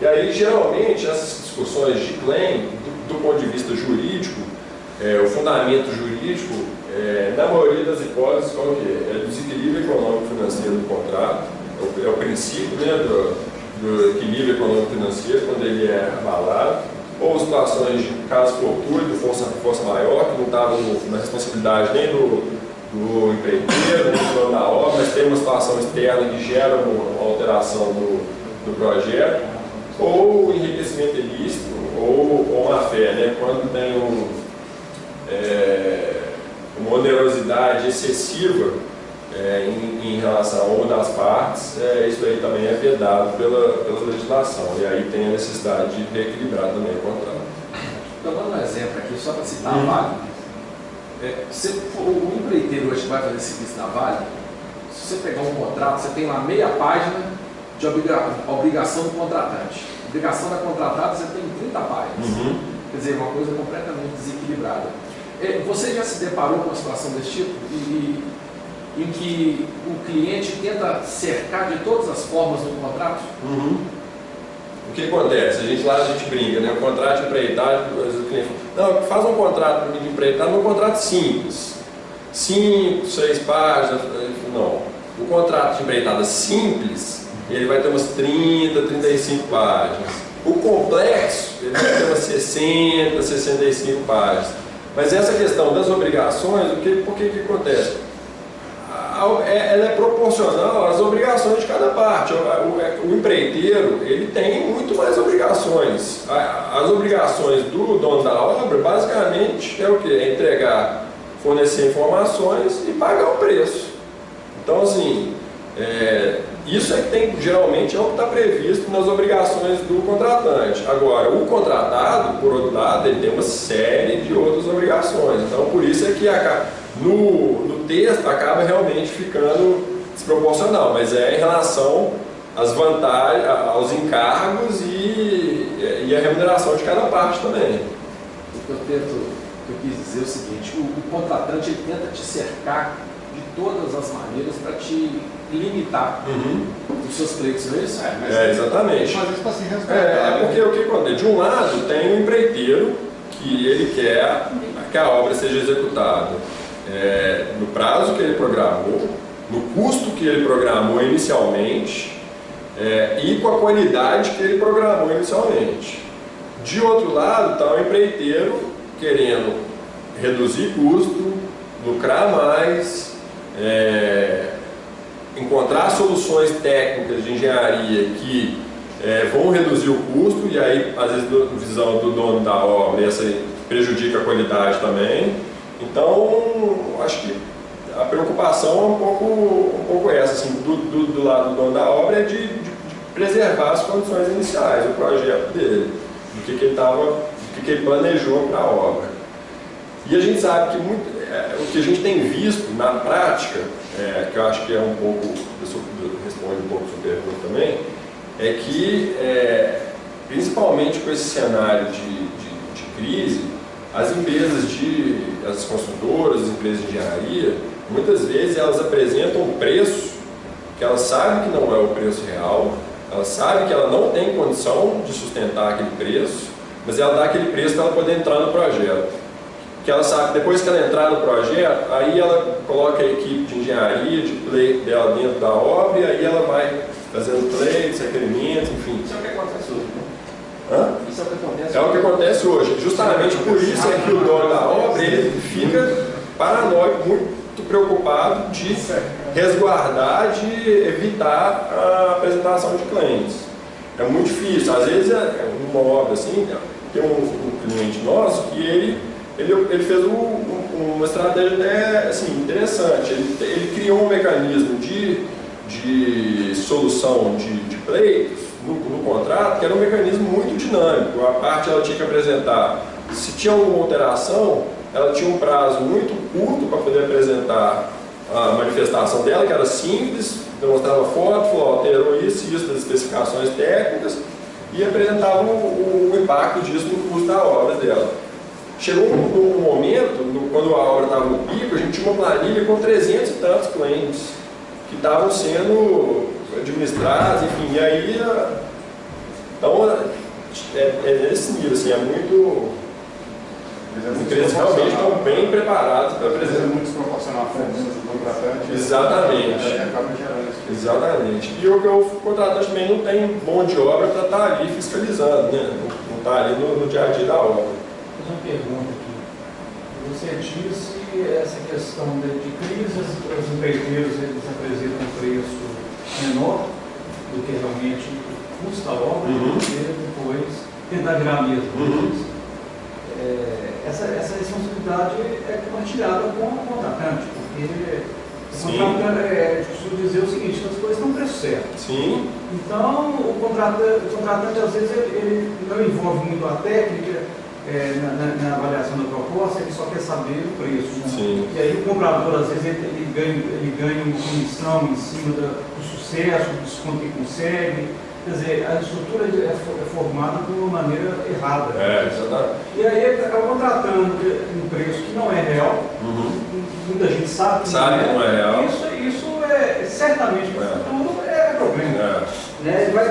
E aí, geralmente, essas discussões de claim, do ponto de vista jurídico, o fundamento jurídico, na maioria das hipóteses, qual que é? É o desequilíbrio econômico-financeiro do contrato, é o princípio, né, do equilíbrio econômico-financeiro, quando ele é abalado, ou situações de caso fortuito, força maior, que não estava na responsabilidade nem do empreiteiro, nem do dono da obra, mas tem uma situação externa que gera uma alteração do projeto, ou enriquecimento ilícito, ou má-fé, né? Quando tem uma onerosidade excessiva em relação a uma das partes, isso aí também é vedado pela legislação, e aí tem a necessidade de reequilibrar também o contrato. Então, dando um exemplo aqui, só para citar a Vale, o empreiteiro hoje que vai fazer serviço na Vale, se você pegar um contrato, você tem lá meia página de obrigação do contratante. Obrigação da contratada, você tem 30 páginas. Uhum. Quer dizer, uma coisa completamente desequilibrada. Você já se deparou com uma situação desse tipo? Em que o cliente tenta cercar de todas as formas no contrato? Uhum. O que acontece? A gente brinca, né? O contrato de empreitado, o cliente fala, não, faz um contrato de empreitado, um contrato simples. 5, 6 páginas. Não. O contrato de empreitada simples, ele vai ter umas 30, 35 páginas. O complexo, ele vai ter umas 60, 65 páginas. Mas essa questão das obrigações, por que acontece? Ela é proporcional às obrigações de cada parte. O empreiteiro, ele tem muito mais obrigações. As obrigações do dono da obra, basicamente, é o quê? É entregar, fornecer informações e pagar o preço. Então, assim, isso é que tem, geralmente, é o que está previsto nas obrigações do contratante. Agora, o contratado, por outro lado, ele tem uma série de outras obrigações. Então, por isso é que no texto acaba realmente ficando desproporcional, mas é em relação às vantagens, aos encargos e e a remuneração de cada parte também. O que eu quis dizer é o seguinte, o contratante ele tenta te cercar de todas as maneiras para te limitar os seus pleitos, não é isso? Exatamente. Mas isso para se resguardar. Porque o que acontece? De um lado tem o empreiteiro que ele quer que a obra seja executada no prazo que ele programou, no custo que ele programou inicialmente e com a qualidade que ele programou inicialmente. De outro lado está o empreiteiro querendo reduzir custo, lucrar mais, encontrar soluções técnicas de engenharia que vão reduzir o custo, e aí, às vezes, a visão do dono da obra, essa prejudica a qualidade também. Então, acho que a preocupação é um pouco essa, assim, do lado do dono da obra, é de preservar as condições iniciais do projeto dele, do que ele planejou para a obra. E a gente sabe que o que a gente tem visto na prática, que eu acho que é um pouco, responde um pouco a sua pergunta também, é que, principalmente com esse cenário de crise, as empresas, as construtoras, as empresas de engenharia, muitas vezes elas apresentam um preço que elas sabem que não é o preço real, elas sabem que ela não tem condição de sustentar aquele preço, mas ela dá aquele preço para ela poder entrar no projeto. Que ela sabe que depois que ela entrar no projeto, aí ela coloca a equipe de engenharia, de pleito dela dentro da obra, e aí ela vai fazendo pleitos, requerimentos, enfim. Isso é o que acontece hoje, né? Hã? Isso é o que acontece É o que acontece hoje. Justamente por isso é que o dono da obra ele fica paranoico, muito preocupado de resguardar, de evitar a apresentação de clientes. É muito difícil. Às vezes, uma obra assim, tem um cliente nosso que ele fez uma estratégia até assim, interessante. Ele criou um mecanismo de solução de pleitos no contrato, que era um mecanismo muito dinâmico. A parte ela tinha que apresentar, se tinha alguma alteração, ela tinha um prazo muito curto para poder apresentar a manifestação dela, que era simples, demonstrava foto, falou, alterou isso das especificações técnicas, e apresentava o impacto disso no custo da obra dela. Chegou um momento, quando a obra estava no pico, a gente tinha uma planilha com 300 e tantos clientes que estavam sendo administrados, enfim, e aí, então, nesse nível, assim, as empresas realmente estão bem preparadas para apresentar. É muito desproporcional a força do contratante. Exatamente. Acaba gerando isso. Exatamente. E o contratante também não tem mão de obra para estar ali fiscalizando, né? Não está ali no dia a dia da obra. Vou fazer uma pergunta aqui. Você disse essa questão de crise, os empreiteiros eles apresentam um preço menor do que realmente custa a obra, e depois tentar virar mesmo. Essa responsabilidade é compartilhada com o contratante, porque o contratante costumo dizer o seguinte, que as coisas estão no preço certo. Sim. Então, o contratante às vezes ele não envolve muito a técnica na avaliação da proposta, ele só quer saber o preço. Né? Sim. E aí o comprador às vezes ele ganha uma comissão em cima do sucesso, do desconto que consegue. Quer dizer, a estrutura é formada de uma maneira errada. Exatamente. E aí ele acaba contratando um preço que não é real. Muita gente sabe que não é real. Isso certamente no futuro é problema. Né? Ele vai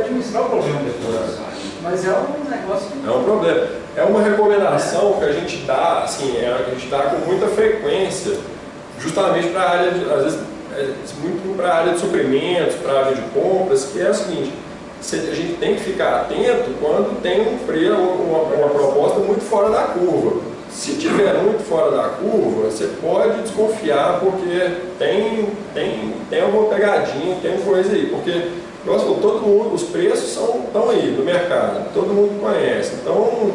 administrar o problema depois. Mas é um negócio que... É um problema. É uma recomendação que a gente dá, assim, a gente dá com muita frequência, justamente para a área às vezes, muito para a área de suprimentos, para a área de compras, que é o seguinte, a gente tem que ficar atento quando tem uma proposta muito fora da curva. Se tiver muito fora da curva, você pode desconfiar, porque tem alguma pegadinha, tem coisa aí, porque todo mundo, os preços estão aí no mercado, todo mundo conhece. Então,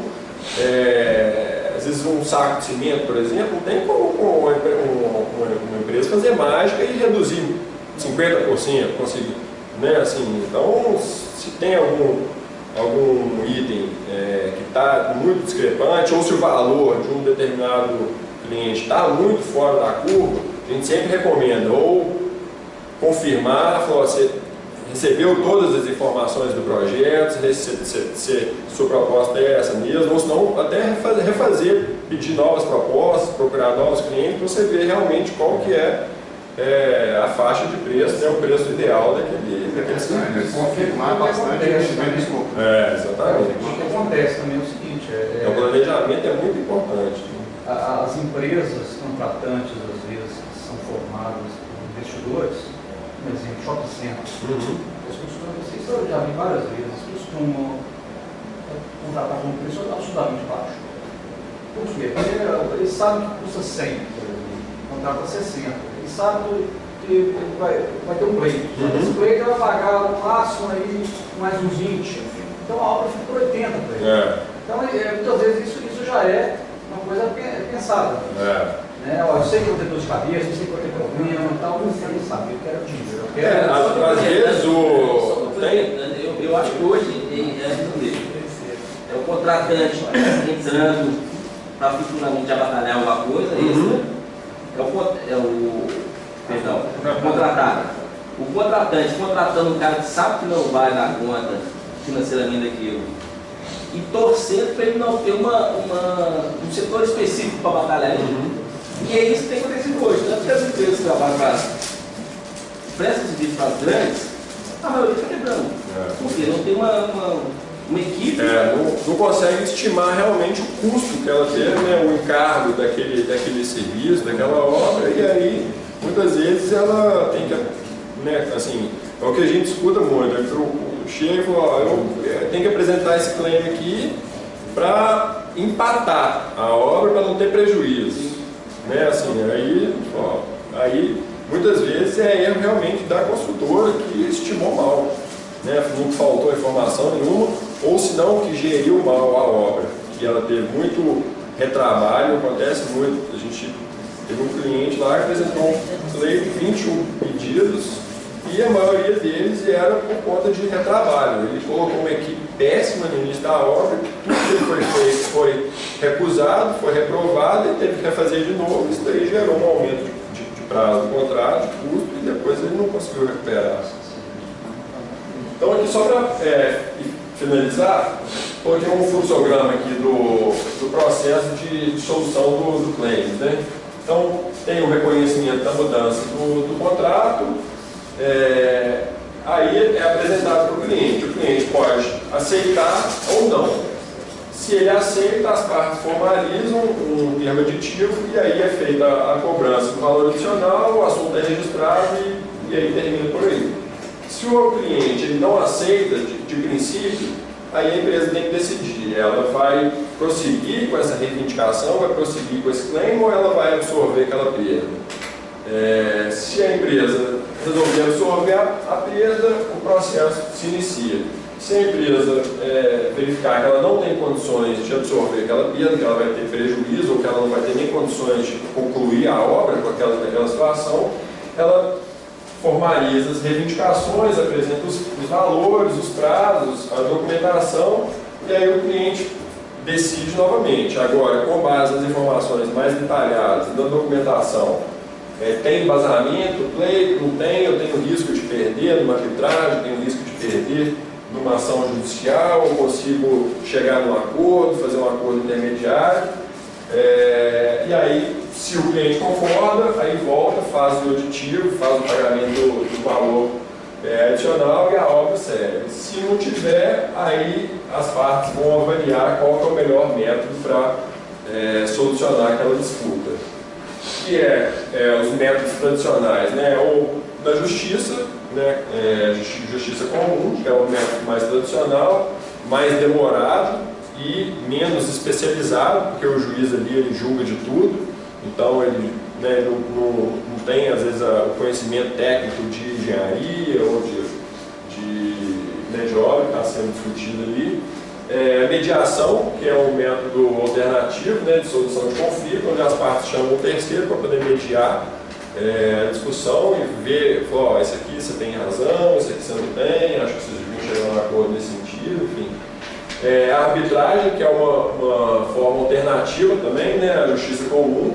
às vezes um saco de cimento, por exemplo, não tem como uma empresa fazer mágica e reduzir 50%, conseguir, né? Assim, então, se tem algum item que está muito discrepante, ou se o valor de um determinado cliente está muito fora da curva, a gente sempre recomenda ou confirmar, falar, você recebeu todas as informações do projeto, se sua proposta é essa mesmo, ou se não, até refazer, pedir novas propostas, procurar novos clientes, para você ver realmente qual que é a faixa de preço, né, o preço ideal daquele serviço. Confirmar bastante o investimento de escopo. Exatamente. O que acontece também é o seguinte, O planejamento é muito importante. as empresas contratantes, às vezes, que são formadas por investidores, por exemplo, shopping centers, vocês já vi várias vezes, costumam contratar com um preço absolutamente baixo. Por quê? Porque eles sabem que custa 100, contrata 60. Eles sabem que vai ter um pleito. Esse pleito vai pagar no máximo aí mais uns 20. Então a obra fica por 80 para ele. Então, muitas vezes isso já é uma coisa pensada. Né? Eu sei que eu vou ter dor de cabeça, eu sei que eu vou ter problema e tal, mas eu não sabe, eu quero dinheiro. Às vezes eu acho que hoje é o contratante entrando para futuramente batalhar alguma coisa, o contratado. O contratante contratando um cara que sabe que não vai dar conta financeiramente daquilo e torcendo para ele não ter um setor específico para batalhar. E é isso que tem acontecido hoje. Tanto que as empresas que trabalham prestam serviço para as grandes, a maioria está quebrando. Porque não tem uma equipe. Não consegue estimar realmente o custo que ela teve, né, o encargo daquele serviço, daquela obra, e aí muitas vezes ela tem que, né, assim, é o que a gente escuta muito. Chega e fala, eu tenho que apresentar esse claim aqui para empatar a obra, para não ter prejuízo. Né, assim, aí muitas vezes é erro realmente da construtora que estimou mal, né, não faltou informação nenhuma, ou se não que geriu mal a obra, que ela teve muito retrabalho. Acontece muito. A gente teve um cliente lá que apresentou um pleito de 21 pedidos e a maioria deles era por conta de retrabalho. Ele colocou uma equipe péssima no início da obra, tudo que foi feito foi recusado, foi reprovado e teve que refazer de novo. Isso daí gerou um aumento de prazo do contrato, de custo, e depois ele não conseguiu recuperar. Então aqui só para finalizar, coloquei um fluxograma aqui do processo de solução do claim, né? Então tem o reconhecimento da mudança do contrato, aí é apresentado para o cliente pode aceitar ou não. Se ele aceita, as partes formalizam um termo aditivo e aí é feita a cobrança do valor adicional, o assunto é registrado e aí termina por aí. Se o cliente ele não aceita de princípio, aí a empresa tem que decidir. Ela vai prosseguir com essa reivindicação, vai prosseguir com esse claim ou ela vai absorver aquela perda. Se a empresa resolver absorver a perda, o processo se inicia. Se a empresa verificar que ela não tem condições de absorver aquela perda, que ela vai ter prejuízo ou que ela não vai ter nem condições de concluir a obra com aquela situação, ela formaliza as reivindicações, apresenta os valores, os prazos, a documentação, e aí o cliente decide novamente. Agora, com base nas informações mais detalhadas da documentação, tem embasamento, pleito, não tem, eu tenho risco de perder numa arbitragem, tenho risco de perder numa ação judicial, eu consigo chegar num acordo, fazer um acordo intermediário, e aí, se o cliente concorda, aí volta, faz o aditivo, faz o pagamento do valor adicional e a obra segue. Se não tiver, aí as partes vão avaliar qual que é o melhor método para solucionar aquela disputa. Que os métodos tradicionais, né, ou da justiça, né, justiça comum, que é o método mais tradicional, mais demorado e menos especializado, porque o juiz ali ele julga de tudo, então ele, né, não tem às vezes o conhecimento técnico de engenharia ou de obra que está sendo discutido ali. Mediação, que é um método alternativo, né, de solução de conflito, onde as partes chamam o terceiro para poder mediar a discussão e ver, falar, esse aqui você tem razão, esse aqui você não tem, acho que vocês deviam chegar a um acordo nesse sentido, enfim. A arbitragem, que é uma forma alternativa também, né, a justiça comum,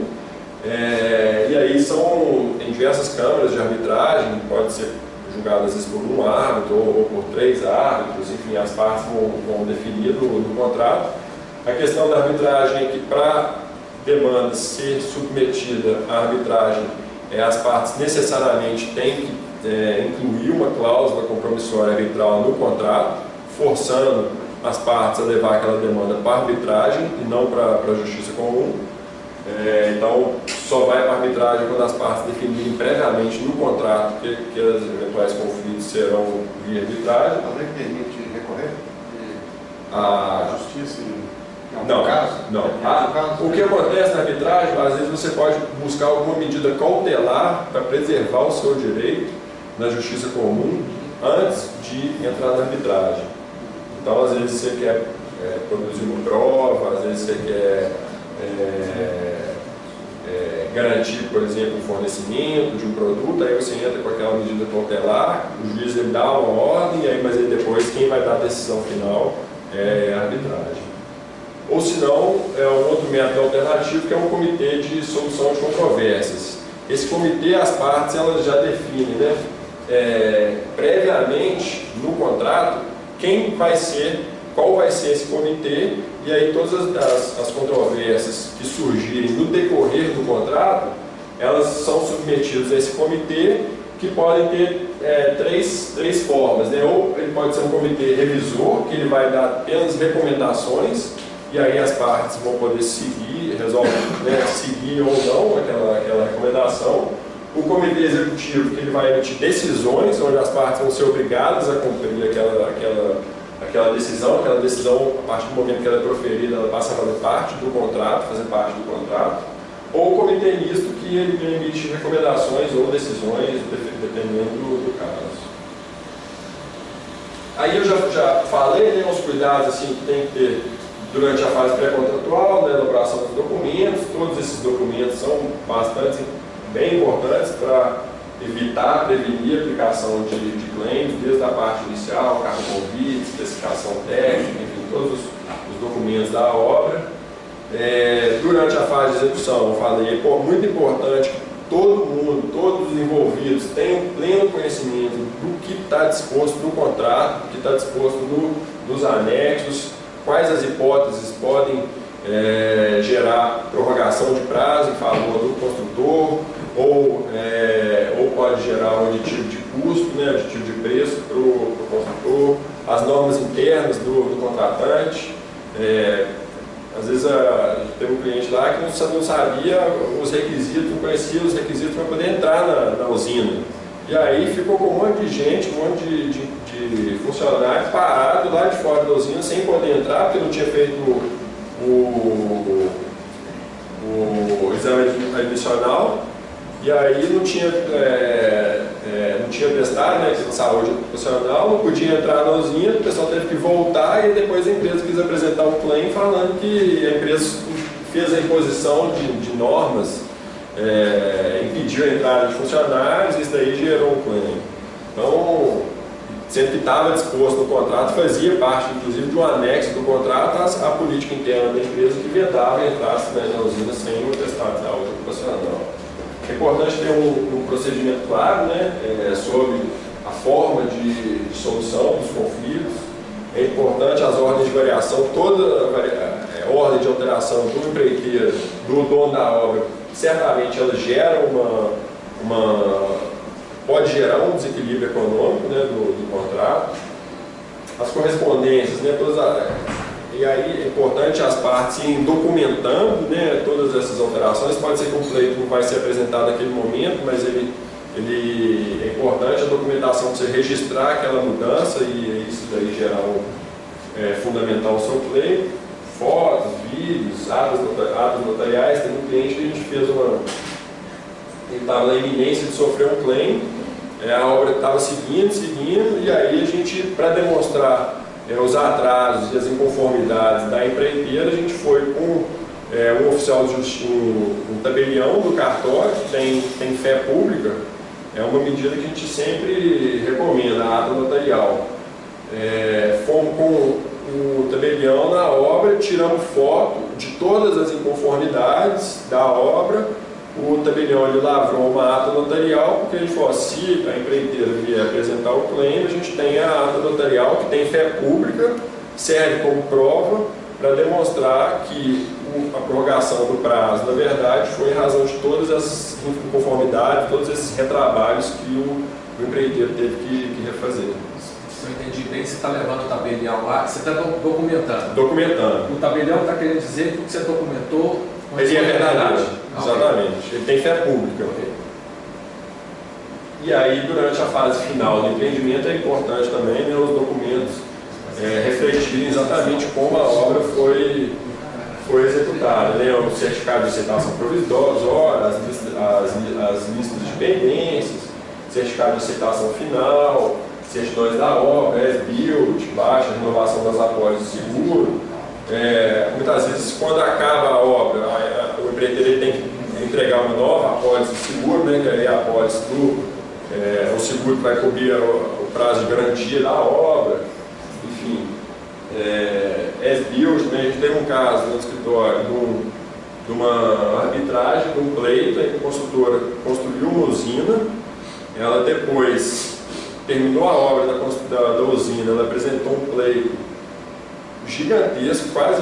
e aí tem diversas câmaras de arbitragem, pode ser julgado às vezes por um árbitro ou por 3 árbitros, enfim, as partes vão definir no contrato. A questão da arbitragem é que para demanda ser submetida à arbitragem, as partes necessariamente têm que incluir uma cláusula compromissória arbitral no contrato, forçando as partes a levar aquela demanda para a arbitragem e não para a justiça comum. Então, só vai para a arbitragem quando as partes definirem previamente no contrato que os eventuais conflitos serão via arbitragem. A lei permite recorrer A à justiça em algum Não, caso? não. Em algum caso? O que acontece na arbitragem, às vezes você pode buscar alguma medida cautelar para preservar o seu direito na justiça comum antes de entrar na arbitragem. Então, às vezes você quer produzir uma prova, às vezes você quer garantir, por exemplo, o fornecimento de um produto, aí você entra com aquela medida cautelar, o juiz ele dá uma ordem, mas aí depois quem vai dar a decisão final é a arbitragem. Ou se não, um outro método alternativo que é um comitê de solução de controvérsias. Esse comitê, as partes, elas já definem, né, previamente no contrato qual vai ser esse comitê, e aí todas as controvérsias que surgirem no decorrer do contrato, elas são submetidas a esse comitê, que podem ter três formas, né? Ou ele pode ser um comitê revisor, que ele vai dar apenas recomendações, e aí as partes vão poder seguir, seguir ou não aquela recomendação. O comitê executivo, que ele vai emitir decisões, onde as partes vão ser obrigadas a cumprir aquela decisão, a partir do momento que ela é proferida, ela passa a fazer parte do contrato, ou o comitê misto, que ele emite recomendações ou decisões, dependendo do caso. Aí eu já falei, né, os cuidados assim, que tem que ter durante a fase pré-contratual, na elaboração dos documentos. Todos esses documentos são bem importantes para prevenir a aplicação de claims, desde a parte inicial, cargo convite, especificação técnica, enfim, todos os documentos da obra. Durante a fase de execução, eu falei, muito importante que todo mundo, todos os envolvidos tenham pleno conhecimento do que está disposto no contrato, do que está disposto nos anexos, quais as hipóteses podem gerar prorrogação de prazo em favor do construtor, ou pode gerar um aditivo de custo, né, aditivo de preço para o construtor, as normas internas do contratante. Às vezes teve um cliente lá que não sabia os requisitos, não conhecia os requisitos para poder entrar na usina. E aí ficou com um monte de gente, um monte de funcionários parados lá de fora da usina sem poder entrar, porque não tinha feito o exame admissional, e aí não tinha testado, né, de saúde ocupacional, não podia entrar na usina, o pessoal teve que voltar, e depois a empresa quis apresentar um claim falando que a empresa fez a imposição de normas, impediu a entrada de funcionários, e isso daí gerou um claim. Então, sendo que estava disposto no contrato, fazia parte, inclusive, de um anexo do contrato a política interna da empresa que vedava a entrada na usina sem o atestado de saúde ocupacional. É importante ter um procedimento claro, né, sobre a forma de solução dos conflitos. É importante as ordens de variação, toda ordem de alteração do empreiteiro, do dono da obra, certamente ela gera pode gerar um desequilíbrio econômico, né, do contrato. As correspondências, né, e aí é importante as partes irem documentando, né, todas essas alterações. Pode ser que um pleito não vai ser apresentado naquele momento, mas é importante a documentação para você registrar aquela mudança e isso daí gerar fundamental o seu pleito. Fotos, vídeos, atos notariais. Tem um cliente que a gente fez ele estava na iminência de sofrer um claim, a obra estava seguindo, e aí a gente, para demonstrar os atrasos e as inconformidades da empreiteira, a gente foi com um oficial de justiça, um tabelião do cartório, que tem fé pública. É uma medida que a gente sempre recomenda, a ata notarial. Fomos com o tabelião na obra, tiramos foto de todas as inconformidades da obra, o tabelião ele lavrou uma ata notarial, porque ele falou, se a empreiteira vier apresentar o claim, a gente tem a ata notarial que tem fé pública, serve como prova para demonstrar que a prorrogação do prazo, na verdade, foi em razão de todas as inconformidades, todos esses retrabalhos que o empreiteiro teve que refazer. Se eu entendi bem, você está levando o tabelião lá, você está documentando. Documentando. O tabelião está querendo dizer que o que você documentou Ele é verdade, Ah, exatamente. Ele tem fé pública. E aí, durante a fase final do empreendimento, é importante também, né, os documentos refletirem exatamente como a obra foi executada, né? O certificado de aceitação provisória, as listas de pendências, certificado de aceitação final, certidões da obra, as-built, baixa, renovação das apólices de seguro. Muitas vezes, quando acaba a obra, o empreiteiro tem que entregar uma nova apólice de seguro, né? Que é a apólice o seguro que vai cobrir o prazo de garantia da obra, enfim. As-built, né? A gente teve um caso no escritório de uma arbitragem, de um pleito, em que a construtora construiu uma usina, ela depois terminou a obra da usina, ela apresentou um pleito gigantesco, quase 20%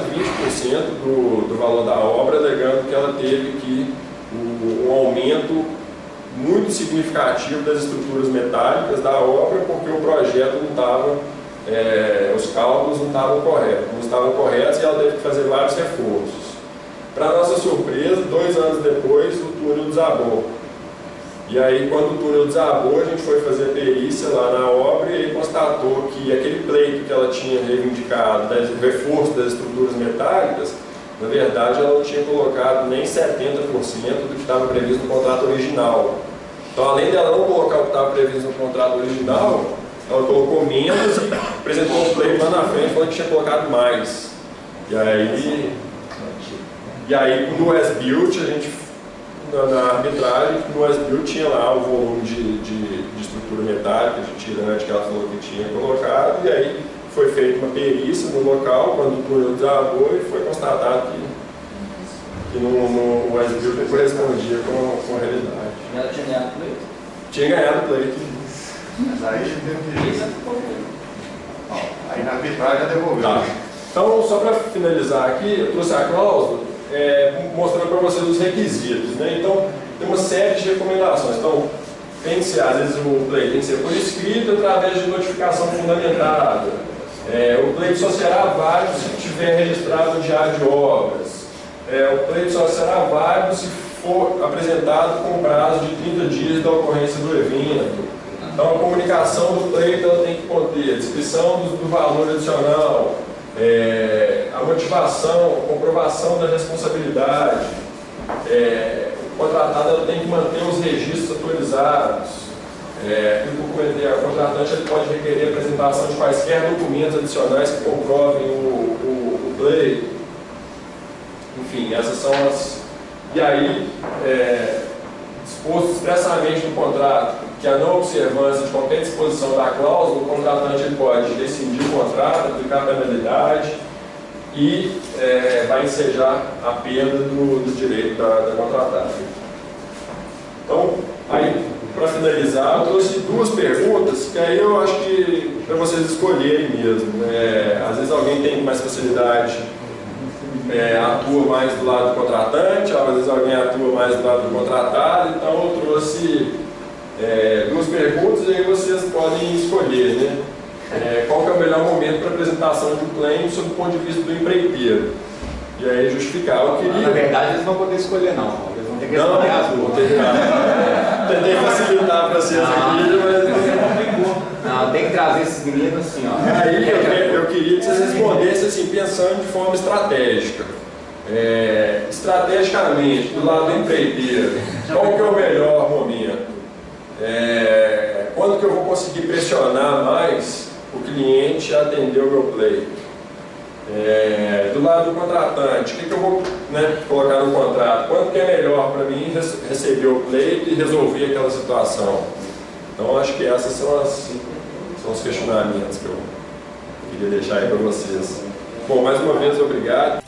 do valor da obra, alegando que ela teve um aumento muito significativo das estruturas metálicas da obra, porque o projeto não estava, os cálculos não estavam corretos e ela teve que fazer vários reforços. Para nossa surpresa, 2 anos depois, o túnel desabou. E aí, quando o túnel desabou, a gente foi fazer a perícia lá na obra e aí constatou que aquele pleito que ela tinha reivindicado, reforço das estruturas metálicas, na verdade, ela não tinha colocado nem 70% do que estava previsto no contrato original. Então, além dela não colocar o que estava previsto no contrato original, ela colocou menos e apresentou um pleito lá na frente falando que tinha colocado mais. E aí no as-built, a gente, na arbitragem, no as-built tinha lá o volume de estrutura metálica, de tirante que ela falou que tinha colocado, e aí foi feita uma perícia no local, quando o túnel desabou, e foi constatado que no as-built não correspondia com a realidade. E ela tinha ganhado o pleito? Tinha ganhado o pleito. Mas aí teve Isso que. é problema. Aí na arbitragem já devolveu. Tá. Então, só para finalizar aqui, eu trouxe a cláusula mostrando para vocês os requisitos, né? Então, tem uma série de recomendações. Então, tem que ser, às vezes, o pleito tem que ser por escrito através de notificação fundamentada. O pleito só será válido se tiver registrado no diário de obras. O pleito só será válido se for apresentado com prazo de 30 dias da ocorrência do evento. Então, a comunicação do pleito ela tem que conter a descrição do valor adicional, a motivação, a comprovação da responsabilidade. O contratado ela tem que manter os registros atualizados. O contratante ele pode requerer a apresentação de quaisquer documentos adicionais que comprovem o pleito. Enfim, essas são as... E aí, disposto expressamente no contrato que a não observância de qualquer disposição da cláusula, o contratante ele pode rescindir o contrato, aplicar a penalidade e vai ensejar a perda do direito da contratada. Então, aí, para finalizar, eu trouxe 2 perguntas que aí eu acho que para vocês escolherem mesmo. Às vezes alguém tem mais facilidade, atua mais do lado do contratante, às vezes alguém atua mais do lado do contratado, então eu trouxe 2 perguntas e aí vocês podem escolher, né? Qual que é o melhor momento para apresentação de um claim sob o ponto de vista do empreiteiro. E aí justificar. Eu queria... Na verdade, eles não vão poder escolher, não. Eles vão ter que responder as duas. Tentei facilitar para vocês aqui, mas... Não, tem que trazer esses meninos assim, ó. Aí eu queria que vocês respondessem assim, pensando de forma estratégica. Estrategicamente, do lado do empreiteiro, qual que é o melhor momento? Quando que eu vou conseguir pressionar mais o cliente a atender o meu pleito? Do lado do contratante, o que eu vou colocar no contrato? Quando que é melhor para mim receber o pleito e resolver aquela situação? Então, acho que esses são os questionamentos que eu queria deixar aí para vocês. Bom, mais uma vez, obrigado.